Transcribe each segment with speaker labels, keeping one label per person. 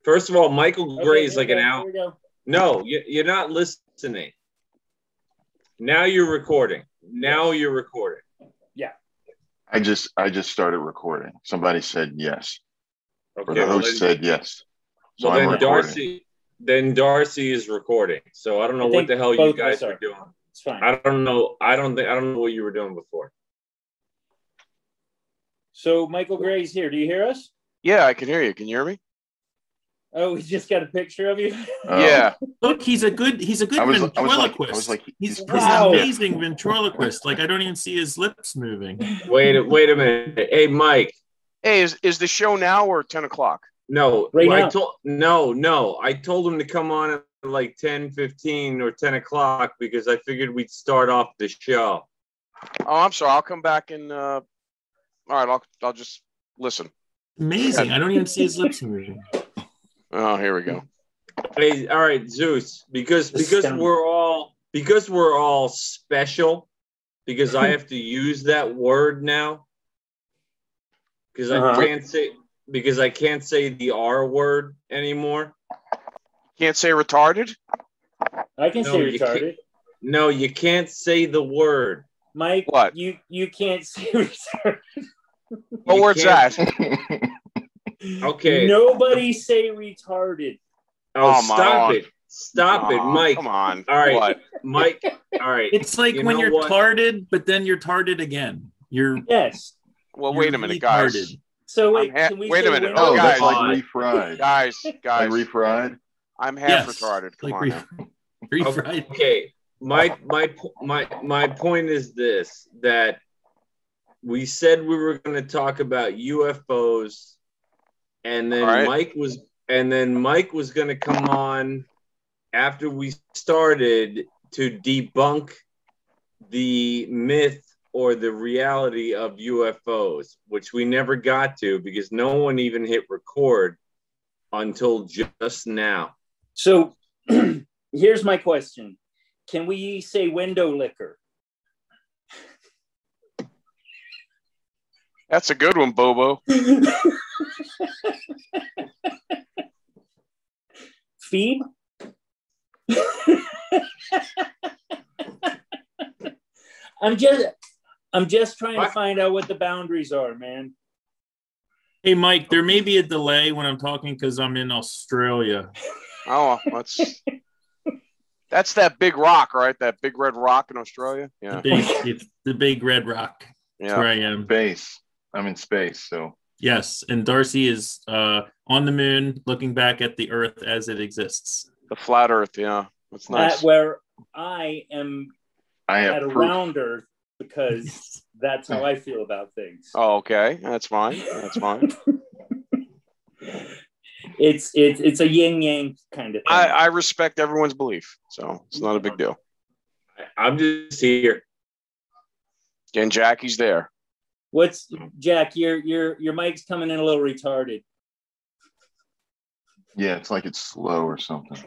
Speaker 1: First of all, Michael Gray is like an
Speaker 2: Here
Speaker 1: out.
Speaker 2: we go.
Speaker 1: No, you're not listening. Now you're recording. Now you're recording.
Speaker 2: Yeah.
Speaker 3: I just started recording. Somebody said yes.
Speaker 1: Okay.
Speaker 3: Or the host said yes. So
Speaker 1: well,
Speaker 3: I'm
Speaker 1: then
Speaker 3: recording.
Speaker 1: Darcy is recording. So I don't know what the hell you guys are doing.
Speaker 2: It's fine.
Speaker 1: I don't know. I don't know what you were doing before.
Speaker 2: So Michael Gray's here. Do you hear us?
Speaker 4: Yeah, I can hear you. Can you hear me?
Speaker 2: Oh, we just got a picture of you.
Speaker 4: Yeah.
Speaker 5: Look, he's a good ventriloquist. He's an amazing ventriloquist. Like I don't even see his lips moving.
Speaker 1: Wait a minute. Hey, Mike.
Speaker 4: Hey, is the show now or 10 o'clock?
Speaker 1: No,
Speaker 2: right
Speaker 1: now. I told him to come on at like 10:15 or 10 o'clock because I figured we'd start off the show.
Speaker 4: Oh, I'm sorry. I'll come back and all right, I'll just listen.
Speaker 5: Amazing. I don't even see his lips moving.
Speaker 4: Oh, here we go.
Speaker 1: Hey, all right, Zeus, because we're all special, because I have to use that word now. Because I can't say the R word anymore.
Speaker 4: Can't say retarded?
Speaker 2: I can say retarded.
Speaker 1: No, you can't say the word.
Speaker 2: Mike,
Speaker 4: what?
Speaker 2: You can't say retarded.
Speaker 4: What word's that?
Speaker 1: Okay.
Speaker 2: Nobody say retarded.
Speaker 1: Oh, stop it. Stop it, Mike.
Speaker 4: Come on.
Speaker 1: All right.
Speaker 4: What?
Speaker 1: Mike. All right.
Speaker 5: It's like when you're tarded, but then you're tarded again.
Speaker 2: Yes.
Speaker 4: Well, wait a minute, guys.
Speaker 5: Retarded.
Speaker 2: So wait, can we
Speaker 4: wait a minute.
Speaker 3: Oh,
Speaker 4: guys,
Speaker 3: that's like refried.
Speaker 4: Guys.
Speaker 3: Like refried?
Speaker 4: I'm half retarded. Come
Speaker 5: like
Speaker 4: on.
Speaker 5: Refried.
Speaker 1: Okay. My point is this, that we said we were going to talk about UFOs, and then Mike was going to come on after we started to debunk the myth or the reality of UFOs, which we never got to because no one even hit record until just now.
Speaker 2: So here's my question. Can we say window liquor?
Speaker 4: That's a good one, Bobo.
Speaker 2: Phoebe? I'm just trying to find out what the boundaries are, man.
Speaker 5: Hey, Mike, there may be a delay when I'm talking because I'm in Australia.
Speaker 4: Oh, that's that big rock, right? That big red rock in Australia. Yeah,
Speaker 5: it's the big red rock. That's where I am.
Speaker 3: Space. I'm in space, so.
Speaker 5: Yes, and Darcy is on the moon, looking back at the Earth as it exists.
Speaker 4: The flat Earth, yeah, that's nice.
Speaker 2: Where I am at a
Speaker 3: proof.
Speaker 2: round Earth because that's how I feel about things.
Speaker 4: Oh, okay, that's fine. That's fine.
Speaker 2: It's a yin yang kind of thing.
Speaker 4: I respect everyone's belief, so it's not a big deal.
Speaker 1: I'm just here.
Speaker 4: And Jackie's there.
Speaker 2: What's Jack? Your mic's coming in a little retarded.
Speaker 3: Yeah, it's like it's slow or something.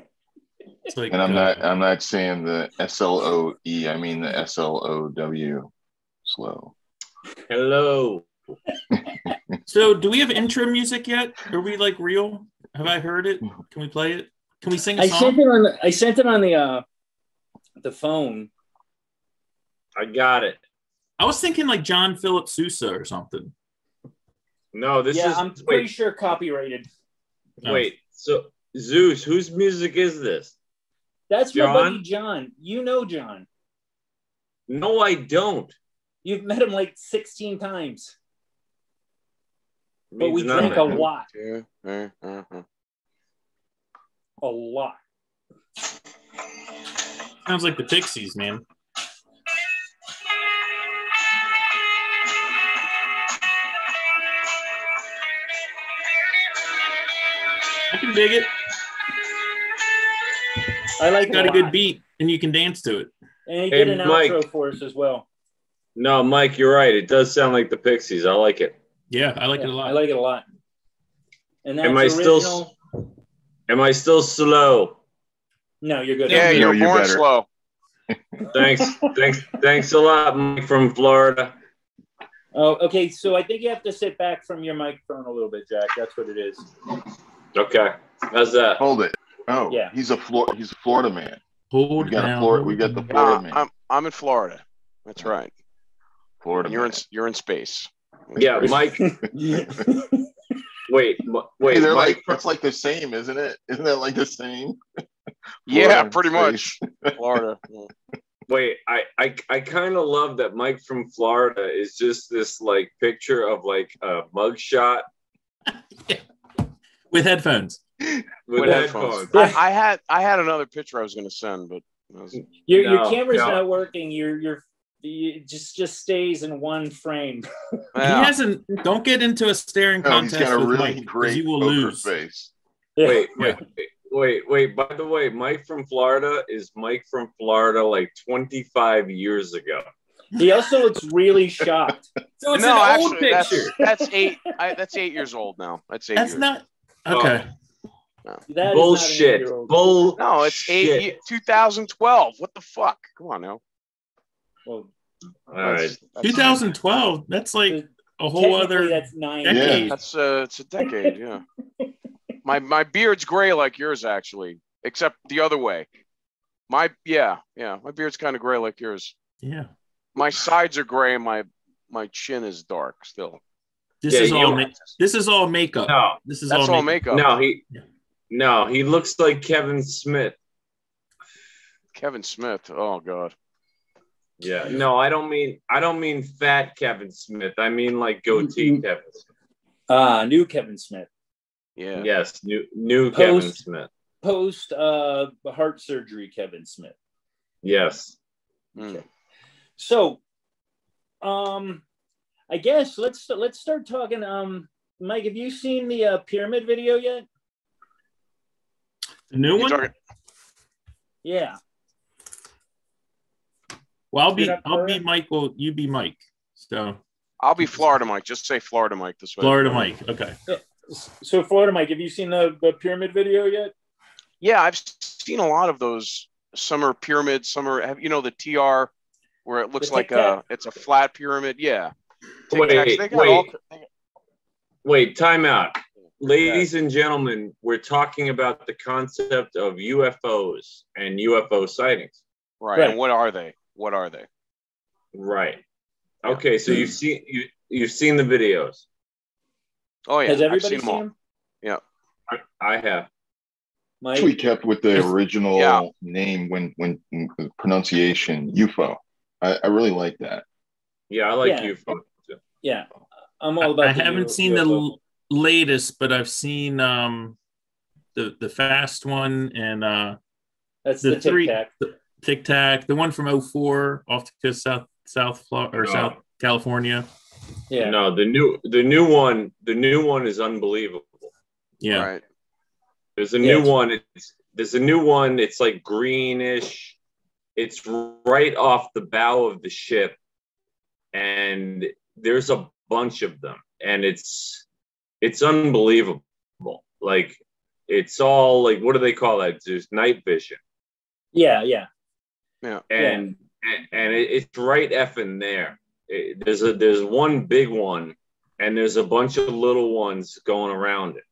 Speaker 5: It's like,
Speaker 3: and I'm not saying the SLOE. I mean the SLOW. Slow.
Speaker 1: Hello.
Speaker 5: So, do we have intro music yet? Are we like real? Have I heard it? Can we play it? Can we sing a song?
Speaker 2: I sent it on the phone.
Speaker 1: I got it.
Speaker 5: I was thinking like John Philip Sousa or something.
Speaker 1: No, this is.
Speaker 2: I'm pretty sure copyrighted.
Speaker 1: Wait, so Zeus, whose music is this?
Speaker 2: That's
Speaker 1: John?
Speaker 2: my buddy John. You know John.
Speaker 1: No, I don't.
Speaker 2: You've met him like 16 times. But we
Speaker 1: nothing.
Speaker 2: drank a lot.
Speaker 4: Yeah.
Speaker 2: A lot.
Speaker 5: Sounds like the Pixies, man. I can dig it.
Speaker 2: I like
Speaker 5: got a good beat, and you can dance to it.
Speaker 2: And he did an outro for us as well.
Speaker 1: No, Mike, you're right. It does sound like the Pixies. I like it.
Speaker 5: Yeah, I like it a lot.
Speaker 2: I like it a lot. And that's
Speaker 1: am I still slow?
Speaker 2: No, you're good.
Speaker 4: Yeah, you're born slow.
Speaker 1: Thanks a lot, Mike from Florida.
Speaker 2: Oh, okay. So I think you have to sit back from your microphone a little bit, Jack. That's what it is.
Speaker 1: Okay. How's that?
Speaker 3: Hold it. Oh,
Speaker 2: Yeah.
Speaker 3: he's a Florida man.
Speaker 5: Hold
Speaker 3: We got
Speaker 5: down.
Speaker 3: we got the Florida man.
Speaker 4: I'm in Florida. That's right.
Speaker 3: Florida.
Speaker 4: You're in space.
Speaker 1: Yeah, Mike. Wait.
Speaker 3: Hey, they're
Speaker 1: Mike,
Speaker 3: it's like the same, isn't it? Isn't that like the same?
Speaker 4: Yeah, pretty much. Florida. Yeah.
Speaker 1: Wait, I kind of love that Mike from Florida is just this like picture of like a mugshot
Speaker 5: with headphones.
Speaker 1: With headphones.
Speaker 4: I had another picture I was going to send, but
Speaker 2: your camera's not working. It just stays in one frame.
Speaker 4: Yeah.
Speaker 5: He hasn't. Don't get into a staring contest
Speaker 3: he's got a
Speaker 5: with
Speaker 3: really
Speaker 5: Mike,
Speaker 3: great
Speaker 5: you will
Speaker 3: poker
Speaker 5: lose.
Speaker 3: face.
Speaker 1: Wait. By the way, Mike from Florida is Mike from Florida like 25 years ago.
Speaker 2: He also looks really shocked.
Speaker 5: So it's an old picture.
Speaker 4: That's 8. That's 8 years old now. That's 8
Speaker 5: That's
Speaker 4: years.
Speaker 5: not okay.
Speaker 4: No.
Speaker 2: That
Speaker 1: Bullshit.
Speaker 2: Is not
Speaker 1: Bull.
Speaker 4: No, it's 2012. What the fuck? Come on now.
Speaker 2: well,
Speaker 1: All right.
Speaker 5: 2012. That's like a whole other.
Speaker 2: That's 9
Speaker 5: decade.
Speaker 4: That's it's a decade. Yeah. My beard's gray like yours actually, except the other way. My beard's kind of gray like yours.
Speaker 5: Yeah.
Speaker 4: My sides are gray. And my chin is dark still.
Speaker 5: This is all makeup.
Speaker 1: No,
Speaker 4: that's all makeup.
Speaker 1: No, he looks like Kevin Smith.
Speaker 4: Kevin Smith. Oh God.
Speaker 1: Yeah. No, I don't mean fat Kevin Smith. I mean like goatee Kevin Smith.
Speaker 2: New Kevin Smith.
Speaker 4: Yeah.
Speaker 1: Yes, new Kevin Smith.
Speaker 2: Post heart surgery Kevin Smith.
Speaker 1: Yes.
Speaker 2: Okay. So, I guess let's start talking. Mike, have you seen the pyramid video yet?
Speaker 5: The new one?
Speaker 2: Yeah.
Speaker 5: Well, I'll be Michael. You be Mike. So
Speaker 4: I'll be Florida Mike. Just say Florida Mike this way.
Speaker 5: Florida Mike. Okay.
Speaker 2: Yeah. So Florida Mike, have you seen the pyramid video yet?
Speaker 4: Yeah, I've seen a lot of those. Some are pyramids. Some are the TR where it looks like it's a flat pyramid. Yeah.
Speaker 1: Wait, time out. Ladies and gentlemen, we're talking about the concept of UFOs and UFO sightings.
Speaker 4: Right. And what are they? Right.
Speaker 1: Okay, so you've seen the videos.
Speaker 4: Oh yeah.
Speaker 2: Has everybody seen them?
Speaker 4: Yeah.
Speaker 1: I have.
Speaker 3: Mike? We kept with the original name when pronunciation UFO. I really like that.
Speaker 1: Yeah, I like UFO too.
Speaker 2: Yeah. I'm all about
Speaker 5: I haven't seen
Speaker 2: UFO.
Speaker 5: the latest, but I've seen the fast one and
Speaker 2: that's the Tic Tac.
Speaker 5: Tic Tac, the one from 2004 off the coast South California.
Speaker 2: Yeah.
Speaker 1: No, the new one is unbelievable.
Speaker 5: Yeah.
Speaker 4: Right.
Speaker 1: There's a new one. There's a new one. It's like greenish. It's right off the bow of the ship, and there's a bunch of them, and it's unbelievable. Like it's all like, what do they call that? There's night vision.
Speaker 2: Yeah.
Speaker 1: And it's right effing there. There's one big one, and there's a bunch of little ones going around it.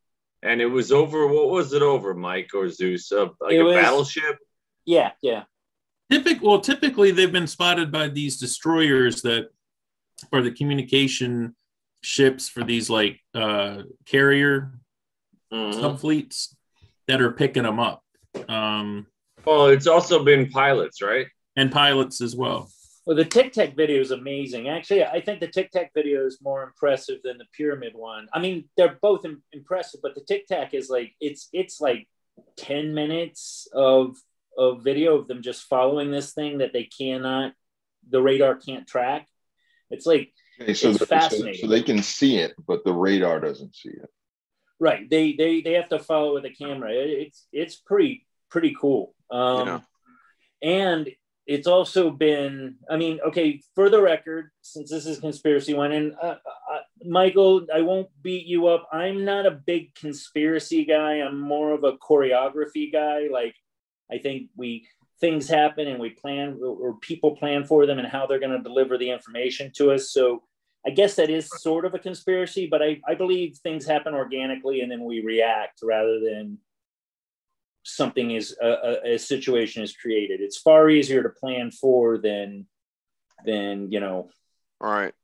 Speaker 1: And it was over. What was it over, Mike or Zeus? A battleship?
Speaker 2: Yeah.
Speaker 5: Typically they've been spotted by these destroyers that are the communication ships for these like carrier subfleets that are picking them up.
Speaker 1: Well, it's also been pilots, right?
Speaker 5: And pilots as well.
Speaker 2: Well, the Tic Tac video is amazing. Actually, I think the Tic Tac video is more impressive than the pyramid one. I mean, they're both impressive, but the Tic Tac is like it's like 10 minutes of video of them just following this thing that the radar can't track. It's like it's fascinating.
Speaker 3: So they can see it, but the radar doesn't see it.
Speaker 2: Right. They have to follow with a camera. It's pretty cool. And it's also been, I mean, okay, for the record, since this is Conspiracy One, and Michael, I won't beat you up. I'm not a big conspiracy guy. I'm more of a choreography guy. Like, I think things happen and we plan, or people plan for them and how they're going to deliver the information to us. So I guess that is sort of a conspiracy, but I believe things happen organically and then we react rather than something is a situation is created. It's far easier to plan for than you know,
Speaker 4: right,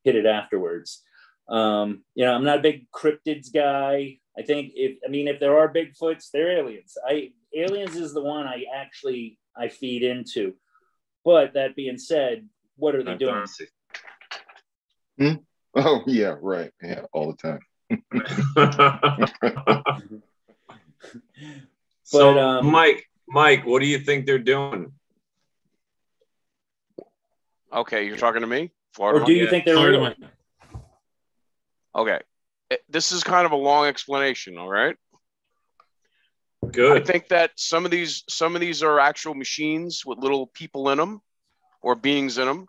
Speaker 2: hit it afterwards. You know, I'm not a big cryptids guy. I think if there are Bigfoots, they're aliens. Aliens is the one I feed into. But that being said, what are they doing?
Speaker 3: Oh yeah, right. Yeah, all the time.
Speaker 1: So Mike, what do you think they're doing?
Speaker 4: Okay, you're talking to me, Florida.
Speaker 2: Or do you think they're real?
Speaker 4: Okay, this is kind of a long explanation. All right.
Speaker 1: Good.
Speaker 4: I think that some of these are actual machines with little people in them or beings in them,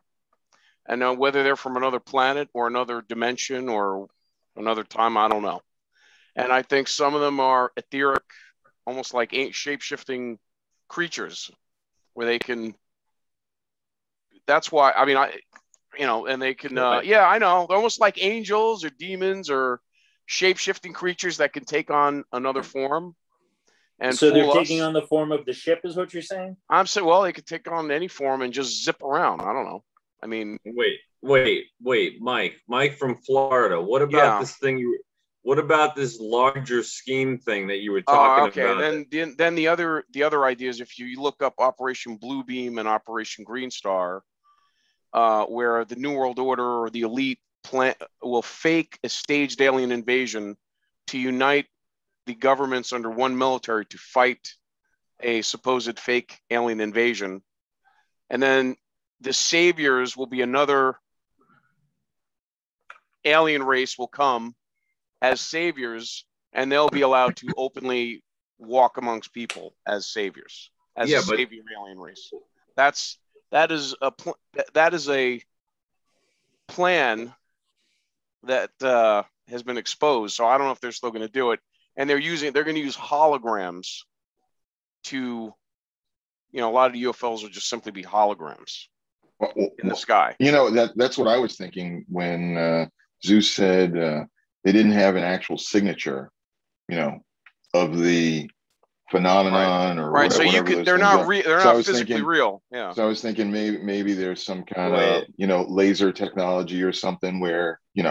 Speaker 4: and whether they're from another planet or another dimension or another time, I don't know. And I think some of them are etheric, almost like shape-shifting creatures, where they can. That's why and they can. Yeah, I know. They're almost like angels or demons or shape-shifting creatures that can take on another form. And
Speaker 2: so they're taking on the form of the ship, is what you're saying?
Speaker 4: I'm saying, well, they could take on any form and just zip around. I don't know. I mean,
Speaker 1: wait, Mike from Florida. What about this thing? What about this larger scheme thing that you were talking about?
Speaker 4: Okay, then the other idea is if you look up Operation Bluebeam and Operation Green Star, where the New World Order or the elite will fake a staged alien invasion to unite the governments under one military to fight a supposed fake alien invasion. And then the saviors will be another alien race will come as saviors, and they'll be allowed to openly walk amongst people as saviors, as a savior alien race. That is a plan that has been exposed. So I don't know if they're still going to do it. And they're going to use holograms to, a lot of the UFOs will just simply be holograms in the sky.
Speaker 3: That's what I was thinking when Zeus said they didn't have an actual signature, of the phenomenon or
Speaker 4: right.
Speaker 3: Whatever.
Speaker 4: So they're not physically real. Yeah.
Speaker 3: So I was thinking maybe there's some kind of laser technology or something where you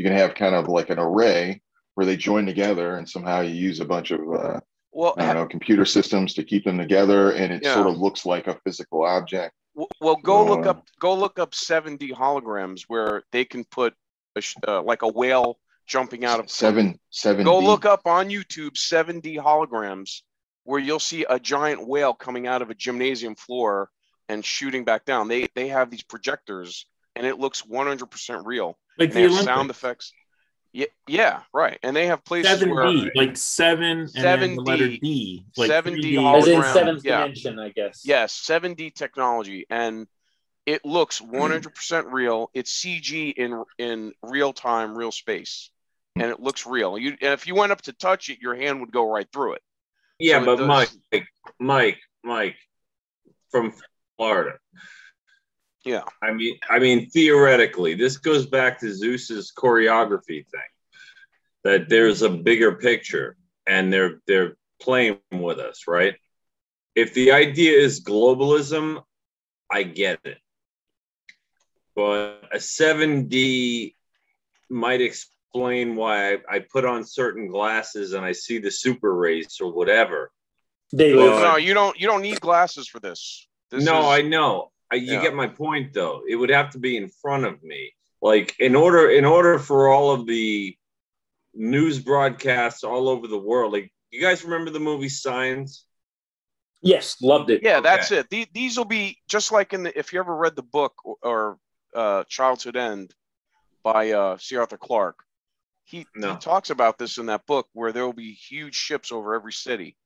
Speaker 3: can have kind of like an array where they join together and somehow you use a bunch of computer systems to keep them together, and it sort of looks like a physical object.
Speaker 4: Well, go look up 7D holograms where they can put like a whale jumping out of
Speaker 3: 7D.
Speaker 4: Go look up on YouTube 7D holograms where you'll see a giant whale coming out of a gymnasium floor and shooting back down. They have these projectors and it looks 100% real.
Speaker 5: Like
Speaker 4: they have sound effects. Yeah, right. And they have places
Speaker 5: 7D,
Speaker 4: where
Speaker 5: like 7 and then the letter D, like
Speaker 4: 7D
Speaker 2: hologram, as in seventh dimension, I guess.
Speaker 4: Yes, 7D technology, and it looks 100% real. It's CG in real time, real space, and it looks real. And if you went up to touch it, your hand would go right through it.
Speaker 1: Yeah, so but Mike from Florida.
Speaker 4: Yeah,
Speaker 1: I mean, theoretically, this goes back to Zeus's choreography thing. That there's a bigger picture, and they're playing with us, right? If the idea is globalism, I get it, but a 7D might explain why I put on certain glasses and I see the super race or whatever.
Speaker 4: No, you don't need glasses for this.
Speaker 1: I know. You get my point, though. It would have to be in front of me. Like in order for all of the news broadcasts all over the world. Like, you guys remember the movie Signs?
Speaker 2: Yes, loved it.
Speaker 4: Yeah, that's it. These will be just like if you ever read the book or Childhood End by C. Arthur Clarke. He talks about this in that book where there will be huge ships over every city.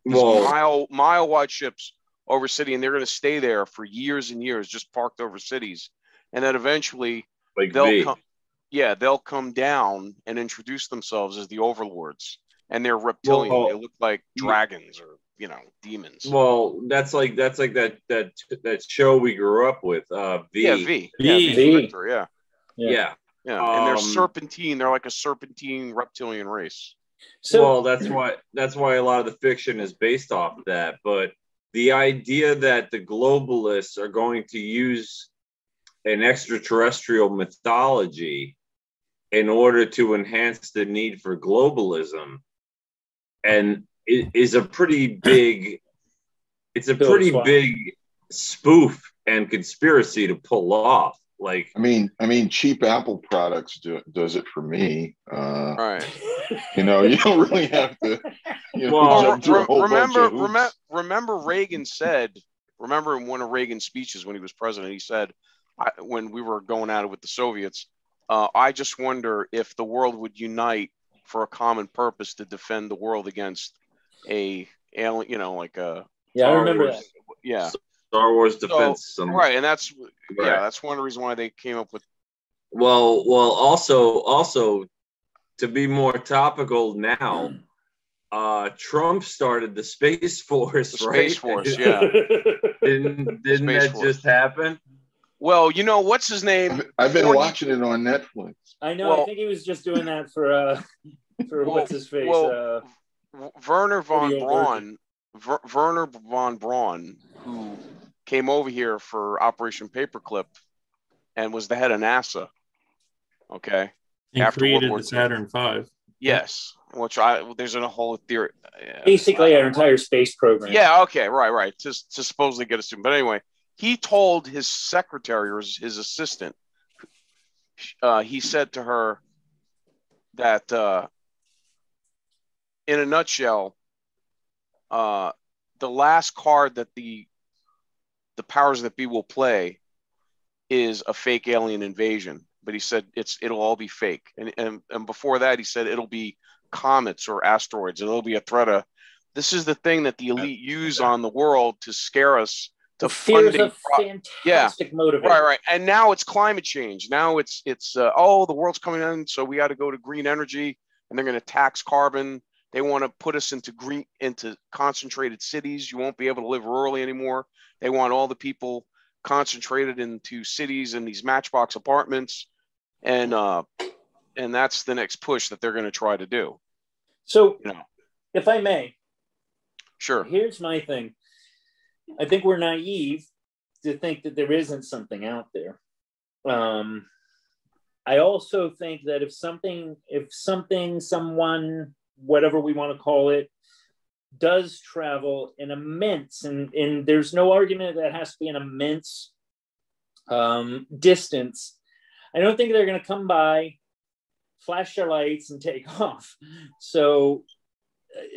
Speaker 4: Mile wide ships over city, and they're going to stay there for years and years, just parked over cities, and then eventually they'll come down and introduce themselves as the overlords, and they're reptilian. They look like dragons or demons.
Speaker 1: Well, that's like that show we grew up with. V.
Speaker 4: And they're serpentine. They're like a serpentine reptilian race.
Speaker 2: So,
Speaker 1: well, that's why a lot of the fiction is based off of that. But the idea that the globalists are going to use an extraterrestrial mythology in order to enhance the need for globalism, and it is a pretty big, it's a pretty big spoof and conspiracy to pull off. Like,
Speaker 3: I mean, cheap Apple products does it for me.
Speaker 4: Right.
Speaker 3: You know, you don't really have to. You know,
Speaker 4: well, remember Reagan said. Remember in one of Reagan's speeches when he was president, he said, when we were going at it with the Soviets, I just wonder if the world would unite for a common purpose to defend the world against a alien, you know, like a.
Speaker 2: Yeah, I remember that.
Speaker 4: Yeah.
Speaker 1: Star Wars defense.
Speaker 4: Right, and that's that's one of the reasons why they came up with.
Speaker 1: Well, also to be more topical now, Trump started the Space Force, right?
Speaker 4: Space Force, yeah.
Speaker 1: didn't that just happen?
Speaker 4: Well, you know what's his name?
Speaker 3: I've been watching it on Netflix.
Speaker 2: I know. Well, I think he was just doing that for what's his face?
Speaker 4: Well, Werner von Braun, who came over here for Operation Paperclip and was the head of NASA. Okay.
Speaker 5: And after created the Saturn V.
Speaker 4: Yes. Which there's a whole theory.
Speaker 2: Basically our entire space program.
Speaker 4: Yeah, okay, right. To supposedly get us to. But anyway, he told his secretary or his assistant, he said to her that in a nutshell, the last card that the powers that be will play is a fake alien invasion. But he said it'll all be fake. And before that, he said it'll be comets or asteroids. And it'll be a threat of. This is the thing that the elite use on the world to scare us. To
Speaker 2: fear is a fantastic motivator.
Speaker 4: Right. And now it's climate change. Now it's the world's coming in, so we got to go to green energy, and they're going to tax carbon. They want to put us into concentrated cities. You won't be able to live rurally anymore. They want all the people concentrated into cities and these matchbox apartments, and that's the next push that they're going to try to do.
Speaker 2: So, if I may,
Speaker 4: sure.
Speaker 2: Here's my thing. I think we're naive to think that there isn't something out there. I also think that if someone, whatever we want to call it, does travel an immense, and there's no argument that has to be an immense distance, I don't think they're going to come by, flash their lights, and take off. So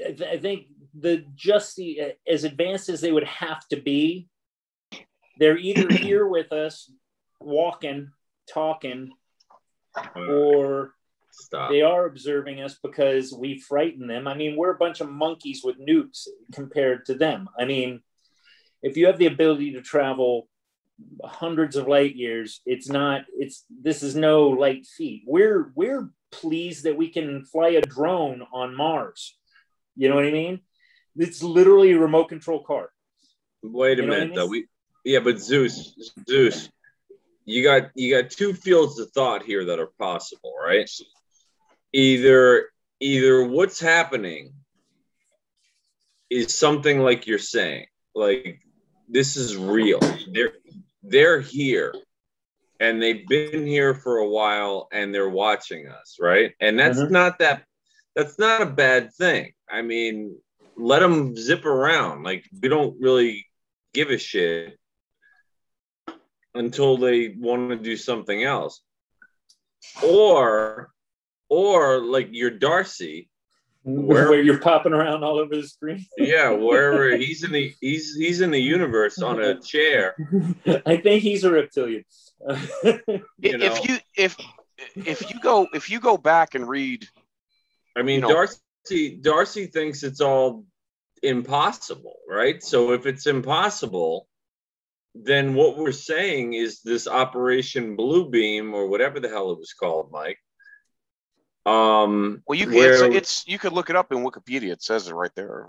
Speaker 2: I think as advanced as they would have to be, they're either here with us, walking, talking, or they are observing us because we frighten them. I mean, we're a bunch of monkeys with nukes compared to them. I mean, if you have the ability to travel hundreds of light years, this is no light feat. We're pleased that we can fly a drone on Mars. You know what I mean? It's literally a remote control car.
Speaker 1: Wait a minute, though. But Zeus, you got two fields of thought here that are possible, right? Either what's happening is something like you're saying, like this is real. They're here, and they've been here for a while, and they're watching us, right? And that's that's not a bad thing. I mean, let them zip around. Like, we don't really give a shit until they want to do something else. Or like your Darcy,
Speaker 2: where you're popping around all over the screen.
Speaker 1: Yeah, wherever he's in the universe on a chair.
Speaker 2: I think he's a reptilian.
Speaker 4: If you go back and read,
Speaker 1: I mean, Darcy thinks it's all impossible, right? So if it's impossible, then what we're saying is this Operation Bluebeam, or whatever the hell it was called, Mike.
Speaker 4: Well, you could look it up in Wikipedia. It says it right there.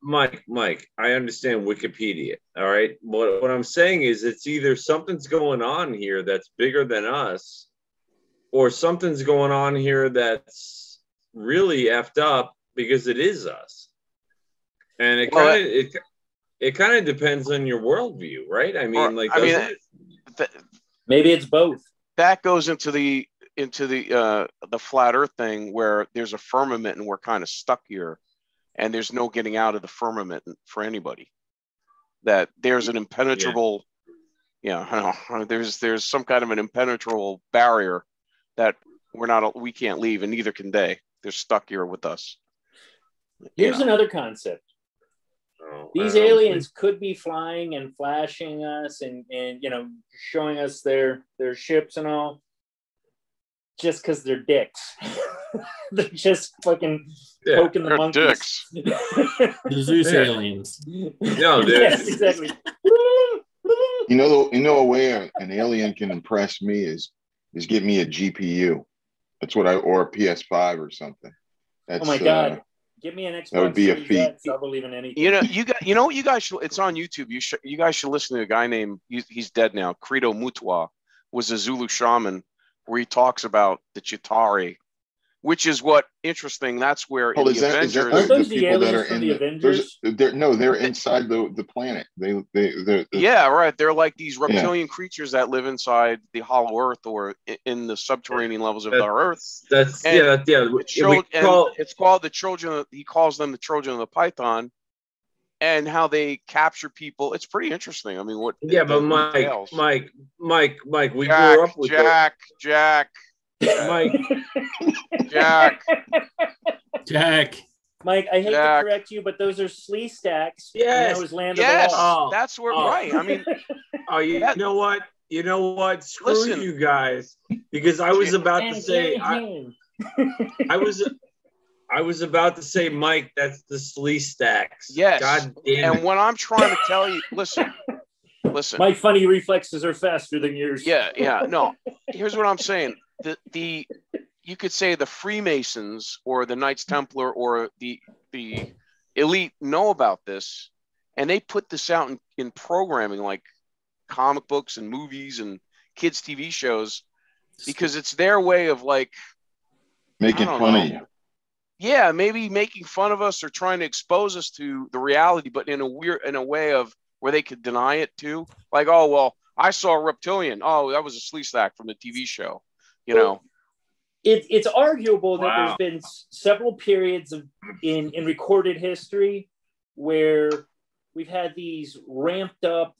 Speaker 1: Mike, I understand Wikipedia. All right. What I'm saying is it's either something's going on here that's bigger than us, or something's going on here that's really effed up because it is us. And it kind of depends on your worldview, right? I mean,
Speaker 2: maybe it's both.
Speaker 4: That goes into the flat Earth thing, where there's a firmament and we're kind of stuck here, and there's no getting out of the firmament for anybody. That there's an impenetrable, there's some kind of an impenetrable barrier that we can't leave, and neither can they. They're stuck here with us.
Speaker 2: Here's another concept. These aliens could be flying and flashing us and showing us their ships and all, just because they're dicks. They're just fucking poking the monkeys.
Speaker 5: Dicks. The Zeus aliens.
Speaker 1: No,
Speaker 2: yes, exactly.
Speaker 3: You know a way an alien can impress me is get me a GPU. That's what or a PS5 or something. That's,
Speaker 2: oh my god. Give me an Xbox.
Speaker 3: That would be a feat.
Speaker 2: I'll believe in anything.
Speaker 4: You know what you guys should, it's on YouTube. You guys should listen to a guy named, he's dead now, Credo Mutwa, was a Zulu shaman, where he talks about the Chitauri, which is what interesting. That's where in the Avengers,
Speaker 2: are those the aliens from the Avengers?
Speaker 3: They're inside the planet. They're
Speaker 4: yeah, right. They're like these reptilian creatures that live inside the hollow Earth or in the subterranean levels of the Earth. It's called the Trojan. He calls them the Trojan of the Python, and how they capture people. It's pretty interesting. I mean, what?
Speaker 1: Yeah, but Mike, we
Speaker 4: Jack,
Speaker 1: grew up with
Speaker 4: Jack.
Speaker 1: Mike.
Speaker 4: Jack.
Speaker 2: Mike, I hate to correct you, but those are slee stacks.
Speaker 1: Yes.
Speaker 2: That was Land of the Lost.
Speaker 4: That's where right. I mean,
Speaker 1: you know what? You know what? Screw you guys, because I was about to say I was about to say, Mike, that's the slee stacks.
Speaker 4: Yes.
Speaker 1: God damn it.
Speaker 4: And what I'm trying to tell you, listen.
Speaker 2: My funny reflexes are faster than yours.
Speaker 4: Yeah. No. Here's what I'm saying. You could say the Freemasons or the Knights Templar or the elite know about this, and they put this out in programming, like comic books and movies and kids' TV shows, because it's their way of like
Speaker 3: making fun of you.
Speaker 4: Yeah, maybe making fun of us or trying to expose us to the reality, but in a way of where they could deny it too. Like, oh well, I saw a reptilian. Oh, that was a slee stack from the TV show.
Speaker 2: It's arguable that there's been several periods in recorded history where we've had these ramped up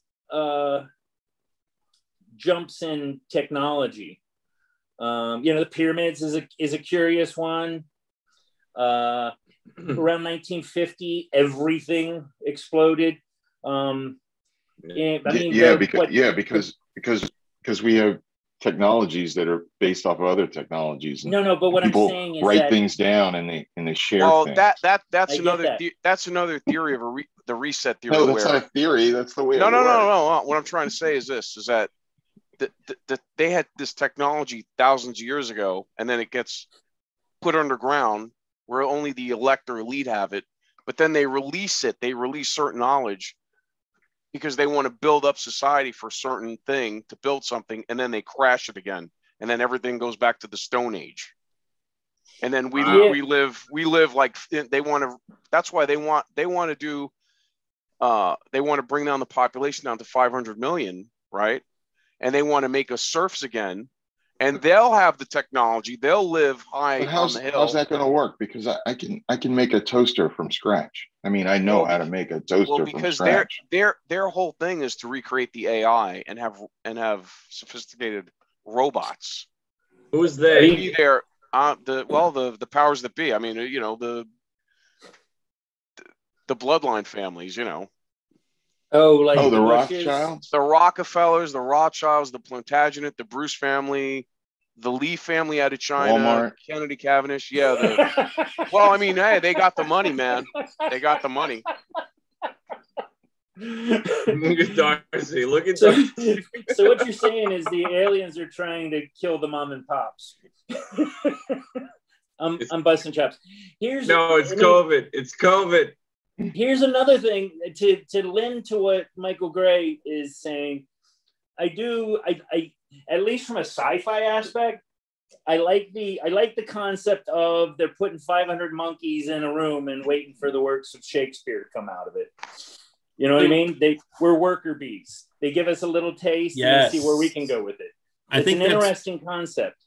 Speaker 2: jumps in technology. The pyramids is a curious one. Around 1950, everything exploded.
Speaker 3: Because we have technologies that are based off of other technologies.
Speaker 2: No, but what
Speaker 3: people
Speaker 2: I'm saying is
Speaker 3: write things down and they share.
Speaker 4: Well,
Speaker 3: things.
Speaker 4: that's another theory of the reset theory.
Speaker 3: No, that's not a theory. That's the way.
Speaker 4: No. What I'm trying to say is this: is that they had this technology thousands of years ago, and then it gets put underground where only the elect or elite have it. But then they release it. They release certain knowledge, because they want to build up society for a certain thing, to build something, and then they crash it again, and then everything goes back to the Stone Age, and then we live like they want to. That's why they want to do. They want to bring down the population down to 500 million, right? And they want to make us serfs again, and they'll have the technology. They'll live high on the hill.
Speaker 3: How's that going to work? Because I can make a toaster from scratch. I mean, I know how to make a toaster from scratch.
Speaker 4: Their whole thing is to recreate the AI and have sophisticated robots.
Speaker 1: Who's they?
Speaker 4: Maybe they're the powers that be. I mean, the bloodline families.
Speaker 3: The Rothschilds,
Speaker 4: the Rockefellers, the Rothschilds, the Plantagenet, the Bruce family, the Lee family out of China,
Speaker 3: Walmart.
Speaker 4: Kennedy Cavendish. Yeah. Well, I mean, hey, they got the money, man. They got the money.
Speaker 1: Look at Darcy. Look at Darcy.
Speaker 2: So what you're saying is the aliens are trying to kill the mom and pops. I'm busting chops.
Speaker 1: It's COVID. It's COVID.
Speaker 2: Here's another thing to lend to what Michael Gray is saying. I at least from a sci-fi aspect, I like the concept of they're putting 500 monkeys in a room and waiting for the works of Shakespeare to come out of it. You know what I mean? We're worker bees. They give us a little taste and see where we can go with it. It's an interesting concept.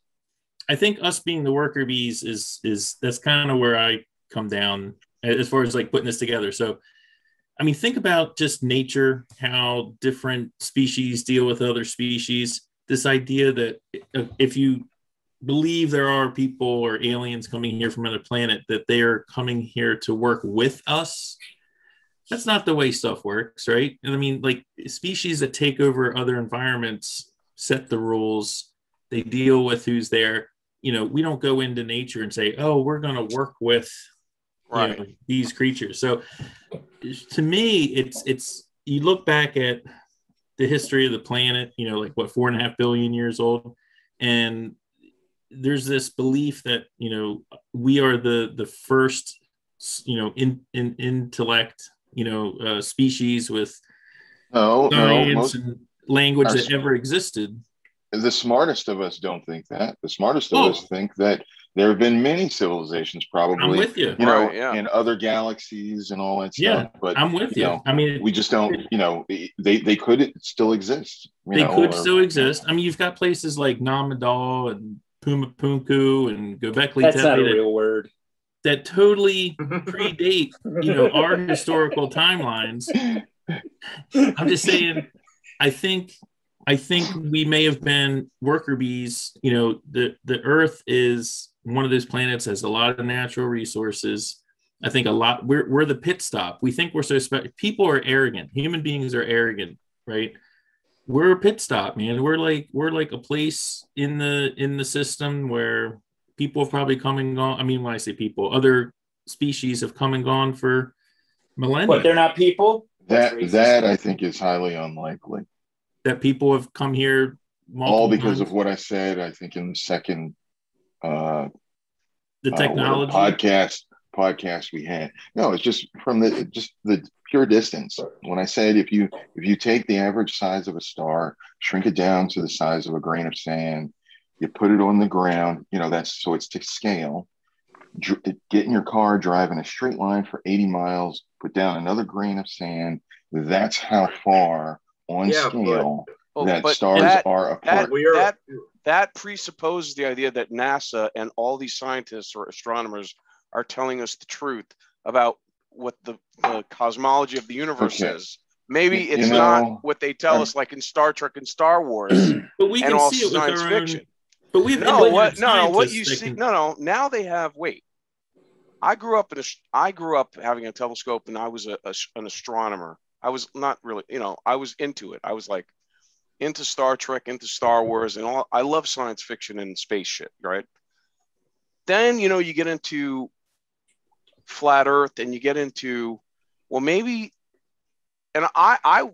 Speaker 5: I think us being the worker bees is that's kind of where I come down as far as like putting this together. So, I mean, think about just nature, how different species deal with other species. This idea that if you believe there are people or aliens coming here from another planet, that they are coming here to work with us. That's not the way stuff works, right? And I mean, like species that take over other environments set the rules. They deal with who's there. You know, we don't go into nature and say, oh, we're going to work with these creatures. So to me, it's you look back at the history of the planet, you know, like what, 4.5 billion years old. And there's this belief that, you know, we are the first, you know, in intellect, you know, species with science and language that ever existed.
Speaker 3: The smartest of us don't think that. The smartest of us think that there have been many civilizations, probably,
Speaker 5: I'm with you.
Speaker 3: You know, in other galaxies and all that stuff. But
Speaker 5: I'm with you.
Speaker 3: Know,
Speaker 5: I mean,
Speaker 3: we just don't. You know, they could still exist.
Speaker 5: They could still exist. I mean, you've got places like Namadal and Pumapunku and Göbekli Tepe.
Speaker 2: That's not a real word.
Speaker 5: That totally predate, you know, our historical timelines. I'm just saying, I think we may have been worker bees. You know, the Earth is one of those planets that has a lot of natural resources. I think we're the pit stop. We think we're so special. People are arrogant. Human beings are arrogant, right? We're a pit stop, man. We're like a place in the system where people have probably come and gone. I mean, when I say people, other species have come and gone for millennia.
Speaker 2: But they're not people?
Speaker 3: That I think is highly unlikely.
Speaker 5: That people have come here
Speaker 3: all because of what I said, I think in the second
Speaker 5: the technology
Speaker 3: podcast we had. No, it's just from the pure distance. When I said if you take the average size of a star, shrink it down to the size of a grain of sand, you put it on the ground, you know, that's so it's to scale. Get in your car, drive in a straight line for 80 miles, put down another grain of sand. That's how far on scale that stars are apart.
Speaker 4: That presupposes the idea that NASA and all these scientists or astronomers are telling us the truth about what the cosmology of the universe is. Maybe it's not what they tell us, like in Star Trek and Star Wars,
Speaker 5: but we can see it with
Speaker 4: science
Speaker 5: our
Speaker 4: fiction.
Speaker 5: But we've
Speaker 4: what you see. Now they have. Wait, I grew up having a telescope, and I was an astronomer. I was not really, you know, I was into it. I was like into Star Trek, into Star Wars, and all. I love science fiction and space shit, right? Then, you know, you get into flat Earth, and you get into, well, maybe, and I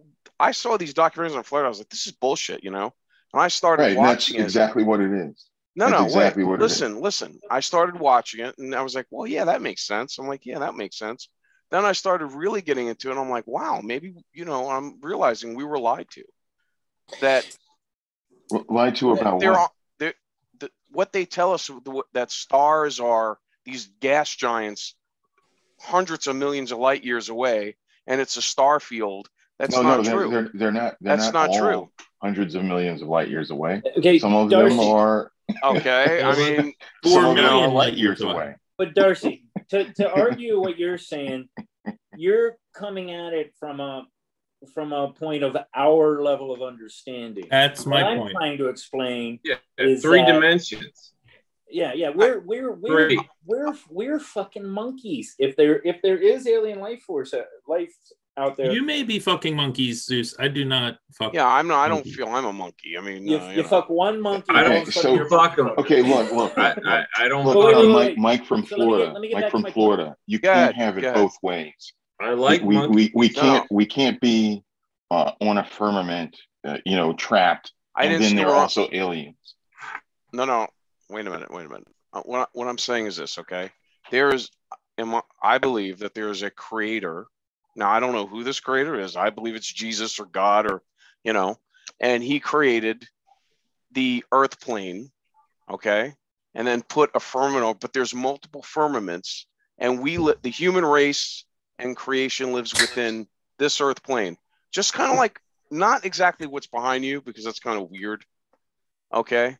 Speaker 4: saw these documentaries on flat Earth. I was like, this is bullshit, you know. And I started watching it.
Speaker 3: That's exactly what it is.
Speaker 4: Listen. I started watching it, and I was like, well, yeah, that makes sense. I'm like, yeah, that makes sense. Then I started really getting into it, and I'm like, wow, maybe, you know, I'm realizing we were lied to.
Speaker 3: Lied to about what?
Speaker 4: What they tell us, that stars are these gas giants hundreds of millions of light years away, and it's a star field. That's not true.
Speaker 3: They're not.
Speaker 4: That's not true.
Speaker 3: Hundreds of millions of light years away.
Speaker 2: Okay,
Speaker 3: some of them are.
Speaker 4: Okay, I mean,
Speaker 5: 4 million
Speaker 3: light years away.
Speaker 2: But Darcy, to argue what you're saying, you're coming at it from a point of our level of understanding.
Speaker 5: That's my point.
Speaker 2: I'm trying to explain.
Speaker 1: Is 3 dimensions.
Speaker 2: Yeah. We're fucking monkeys. If there is alien life out there,
Speaker 5: you may be fucking monkeys, Zeus. I do not fuck.
Speaker 4: Yeah, I'm not. I don't feel I'm a monkey. I mean,
Speaker 2: you fuck one monkey.
Speaker 1: I don't. So fuck them.
Speaker 3: Okay, look.
Speaker 1: I don't.
Speaker 3: Look, Mike from Florida. Mike from Florida. You can't have it both ways.
Speaker 1: I like
Speaker 3: we can't be on a firmament, you know, trapped. And then there are also aliens.
Speaker 4: No. Wait a minute. What I'm saying is this, okay? I believe that there is a creator. Now, I don't know who this creator is. I believe it's Jesus or God, or, you know, and he created the earth plane, okay? and then put a firmament, but there's multiple firmaments, and the human race and creation lives within this earth plane. Just kind of like, not exactly what's behind you, because that's kind of weird. Okay.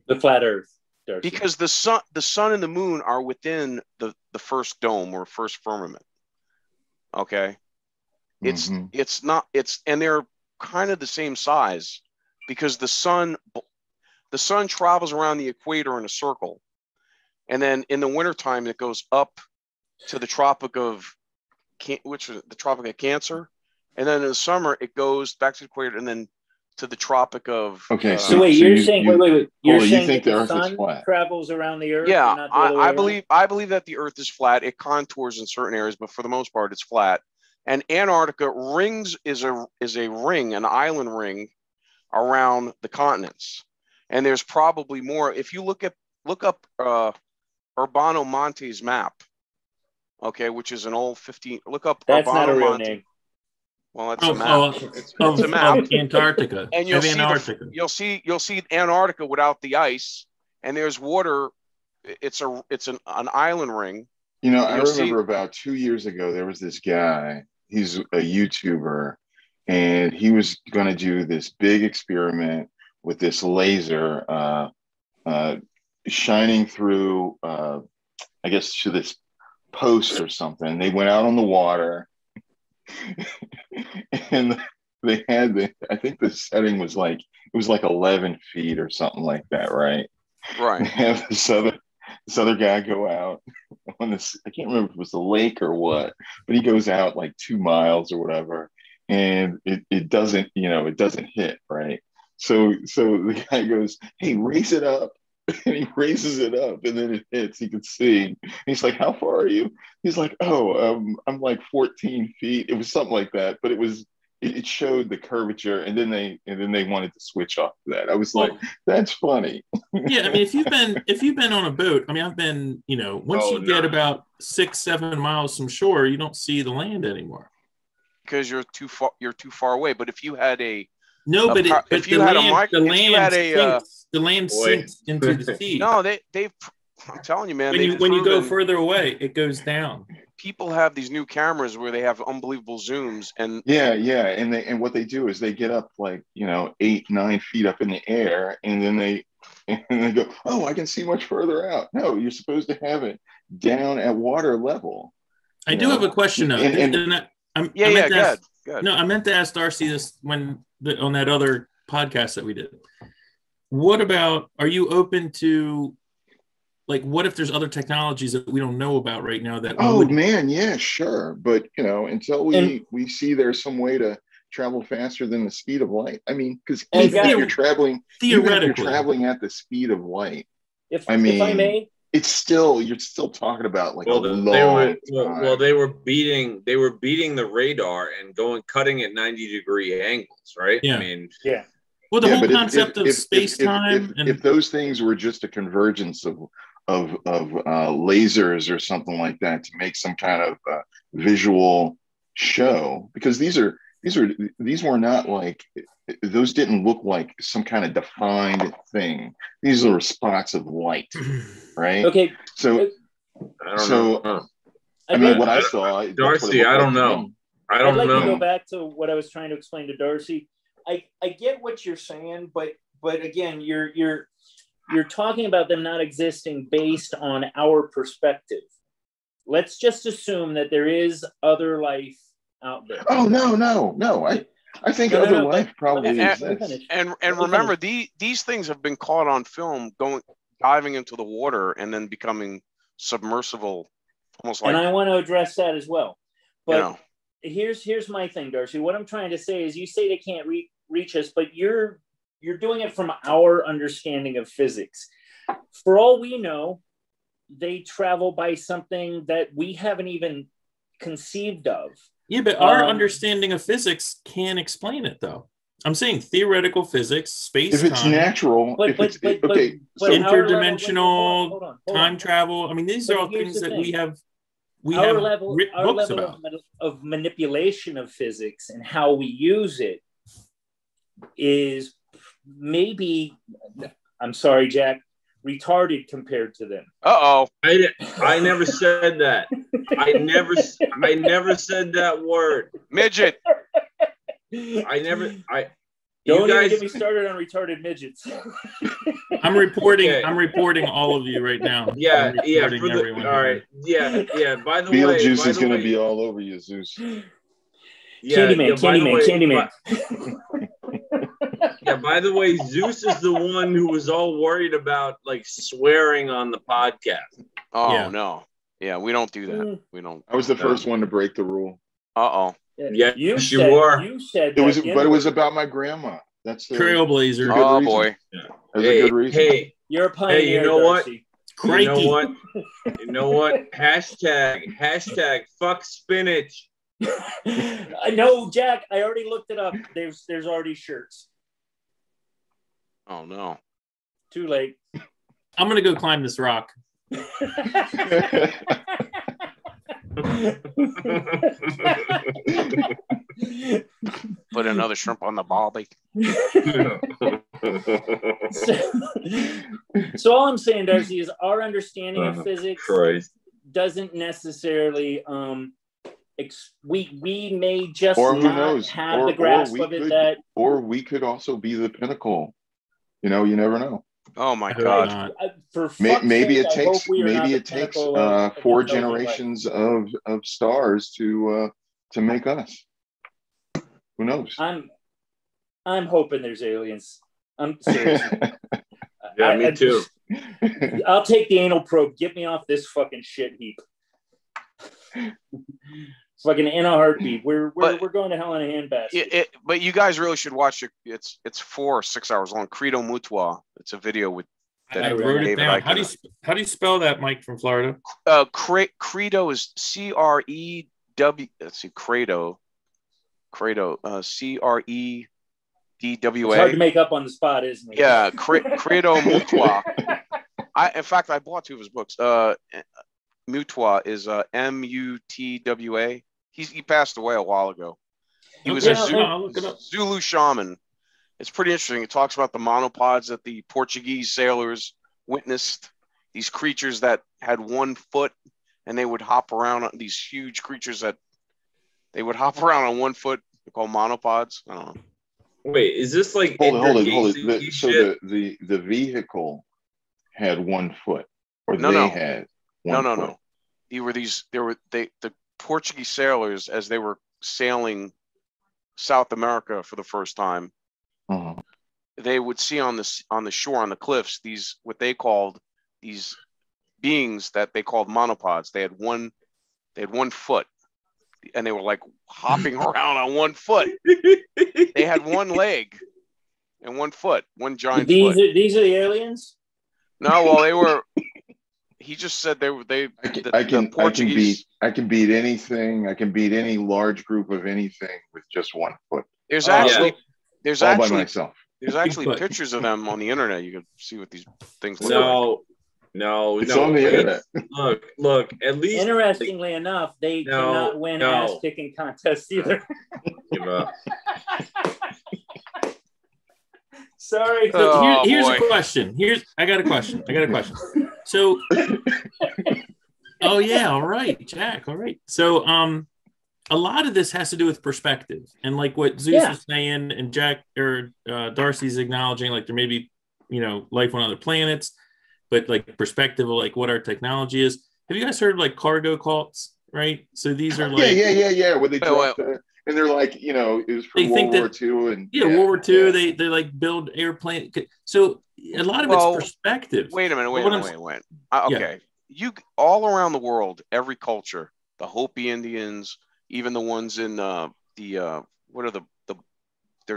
Speaker 2: The flat earth. Darcy.
Speaker 4: Because the sun and the moon are within the first dome or first firmament. Okay. And they're kind of the same size, because the sun travels around the equator in a circle. And then in the wintertime, it goes up to the Tropic of Cancer. And then in the summer, it goes back to the equator and then to the Tropic of...
Speaker 2: Okay, so wait, you're saying
Speaker 3: you think the Earth is flat?
Speaker 2: Travels around the Earth?
Speaker 4: Yeah, I believe that the Earth is flat. It contours in certain areas, but for the most part, it's flat. And Antarctica is a ring, an island ring around the continents. And there's probably more. If you look up Urbano Monte's map, okay, which is an old 15. Look up.
Speaker 2: That's
Speaker 4: Urbano
Speaker 2: not a real
Speaker 4: Monte.
Speaker 2: name.
Speaker 4: Well, it's a map.
Speaker 5: It's a map. Antarctica.
Speaker 4: And you'll see Antarctica without the ice, and there's water. It's an island ring.
Speaker 3: You know, I remember about 2 years ago, there was this guy. He's a YouTuber, and he was going to do this big experiment with this laser shining through, I guess, to this post or something. They went out on the water, and they had I think the setting was like, it was like 11 feet or something like that, right?
Speaker 4: Right.
Speaker 3: They have this other guy go out on this, I can't remember if it was the lake or what, but he goes out like 2 miles or whatever, and it doesn't hit, right? So the guy goes, "Hey, raise it up." And he raises it up, and then it hits. You can see. He's like, "How far are you?" He's like, "Oh, I'm like 14 feet." It was something like that, but it showed the curvature, and then they wanted to switch off to that. I was like, "That's funny."
Speaker 5: Yeah, I mean, if you've been on a boat, I mean, I've been, once you get about 6-7 miles from shore, you don't see the land anymore
Speaker 4: because you're too far away. But if you had the
Speaker 5: land sinks into the sea.
Speaker 4: No, I'm telling you, man.
Speaker 5: When you go further away, it goes down.
Speaker 4: People have these new cameras where they have unbelievable zooms, and
Speaker 3: and what they do is they get up like 8-9 feet up in the air, and then they go, "Oh, I can see much further out." No, you're supposed to have it down at water level.
Speaker 5: I do have a question though.
Speaker 4: Good.
Speaker 5: No, I meant to ask Darcy this on that other podcast that we did. What about, are you open to, like, what if there's other technologies that we don't know about right now that?
Speaker 3: Man, yeah, sure. But, until we see there's some way to travel faster than the speed of light. I mean, because if you're traveling at the speed of light,
Speaker 2: if I may,
Speaker 3: it's still, you're still talking about like
Speaker 1: they were beating the radar and cutting at 90-degree angles, right?
Speaker 5: Yeah.
Speaker 1: I mean,
Speaker 2: yeah.
Speaker 5: Well, the whole concept of space-time,
Speaker 3: if those things were just a convergence of lasers or something like that to make some kind of visual show, because these were not like, those didn't look like some kind of defined thing. These are spots of light, right?
Speaker 2: Okay.
Speaker 3: So
Speaker 1: I don't know.
Speaker 3: I mean, what I saw,
Speaker 1: Darcy, I don't know.
Speaker 2: I'd like to go back to what I was trying to explain to Darcy. I get what you're saying, but again, you're talking about them not existing based on our perspective. Let's just assume that there is other life out there.
Speaker 3: Oh no! I think other life probably exists.
Speaker 4: And remember, these things have been caught on film diving into the water and then becoming submersible, almost like.
Speaker 2: And I want to address that as well, but. Here's my thing, Darcy. What I'm trying to say is, you say they can't reach us, but you're doing it from our understanding of physics. For all we know, they travel by something that we haven't even conceived of.
Speaker 5: Yeah, but our understanding of physics can explain it, though. I'm saying theoretical physics, space.
Speaker 3: If it's natural,
Speaker 5: but interdimensional time travel. I mean, these are all things that we have.
Speaker 2: Our level of manipulation of physics and how we use it is maybe, I'm sorry, Jack, retarded compared to them.
Speaker 4: Uh-oh.
Speaker 1: I never said that. I never said that word.
Speaker 4: Midget.
Speaker 2: Don't even get me started on retarded midgets.
Speaker 5: I'm reporting all of you right now.
Speaker 1: Yeah. All
Speaker 5: right.
Speaker 1: Yeah. By the way,
Speaker 3: Beetlejuice is going to be all over you, Zeus.
Speaker 2: Candyman.
Speaker 1: Yeah, by the way, Zeus is the one who was all worried about like swearing on the podcast.
Speaker 4: Oh,
Speaker 5: yeah.
Speaker 4: No. Yeah, we don't do that. We don't.
Speaker 3: I was the first one to break the rule.
Speaker 4: Uh-oh.
Speaker 1: Yeah, you were.
Speaker 2: You said
Speaker 3: it was about my grandma. That's the
Speaker 5: Trailblazer.
Speaker 4: Oh boy.
Speaker 3: That's a good reason.
Speaker 1: Hey,
Speaker 2: you're a pioneer.
Speaker 1: Hey, you know
Speaker 2: Darcy.
Speaker 1: what? You know what? Hashtag fuck spinach.
Speaker 2: No, Jack, I already looked it up. There's already shirts.
Speaker 4: Oh no.
Speaker 2: Too late.
Speaker 5: I'm gonna go climb this rock.
Speaker 4: Put another shrimp on the barbie.
Speaker 2: So all I'm saying, Darcy, is our understanding of physics doesn't necessarily we may just not have the grasp of it
Speaker 3: or we could also be the pinnacle. You know, you never know.
Speaker 4: Oh my God!
Speaker 3: Maybe it takes 4 generations of stars to make us. Who knows?
Speaker 2: I'm hoping there's aliens. I'm serious.
Speaker 1: Yeah, me too.
Speaker 2: I'll take the anal probe. Get me off this fucking shit heap. Fucking in a heartbeat. We're going to hell in a handbasket.
Speaker 4: But you guys really should watch it. It's 4 or 6 hours long. Credo Mutua. It's a video with.
Speaker 5: I wrote it down. How do you spell that, Mike from Florida?
Speaker 4: Credo is CREW. Let's see, Credo. Credo. CREDWA.
Speaker 2: It's hard to make up on the spot, isn't it?
Speaker 4: Yeah, Credo Mutua. In fact, I bought 2 of his books. Mutua is MUTWA. He passed away a while ago. He was a Zulu shaman. It's pretty interesting. It talks about the monopods that the Portuguese sailors witnessed. These creatures that had 1 foot, and they would hop around. These huge creatures that they would hop around on 1 foot. They're called monopods. I don't know.
Speaker 1: Wait, is this like
Speaker 3: hold it? So the vehicle had 1 foot, or they had 1 foot.
Speaker 4: No. The Portuguese sailors, as they were sailing South America for the first time, they would see on the shore, on the cliffs, these what they called these beings that they called monopods. They had 1 foot, and they were like hopping around on 1 foot. They had 1 leg and 1 foot, 1 giant foot.
Speaker 2: These are the aliens?
Speaker 4: No, well, they were. He just said I can
Speaker 3: beat anything. I can beat any large group of anything with just 1 foot.
Speaker 4: There's actually
Speaker 3: by myself.
Speaker 4: There's actually pictures of them on the internet. You can see what these things look like.
Speaker 1: No,
Speaker 3: it's on the internet.
Speaker 1: Look. At least,
Speaker 2: interestingly enough, they cannot win ass kicking contests either.
Speaker 1: Give up.
Speaker 2: Sorry.
Speaker 5: So here's a question. I got a question. So, oh yeah, all right, Jack. All right. So, a lot of this has to do with perspective, and like what Zeus was saying, and Jack or Darcy's acknowledging, like there may be, life on other planets, but like perspective of like what our technology is. Have you guys heard of like cargo cults? Right. So these are like
Speaker 3: where they dropped and they're like, it was from World War II and
Speaker 5: World War II. They like build airplane. So a lot of it's perspective.
Speaker 4: Wait a minute. Wait. Okay. You all around the world, every culture, the Hopi Indians, even the ones in they're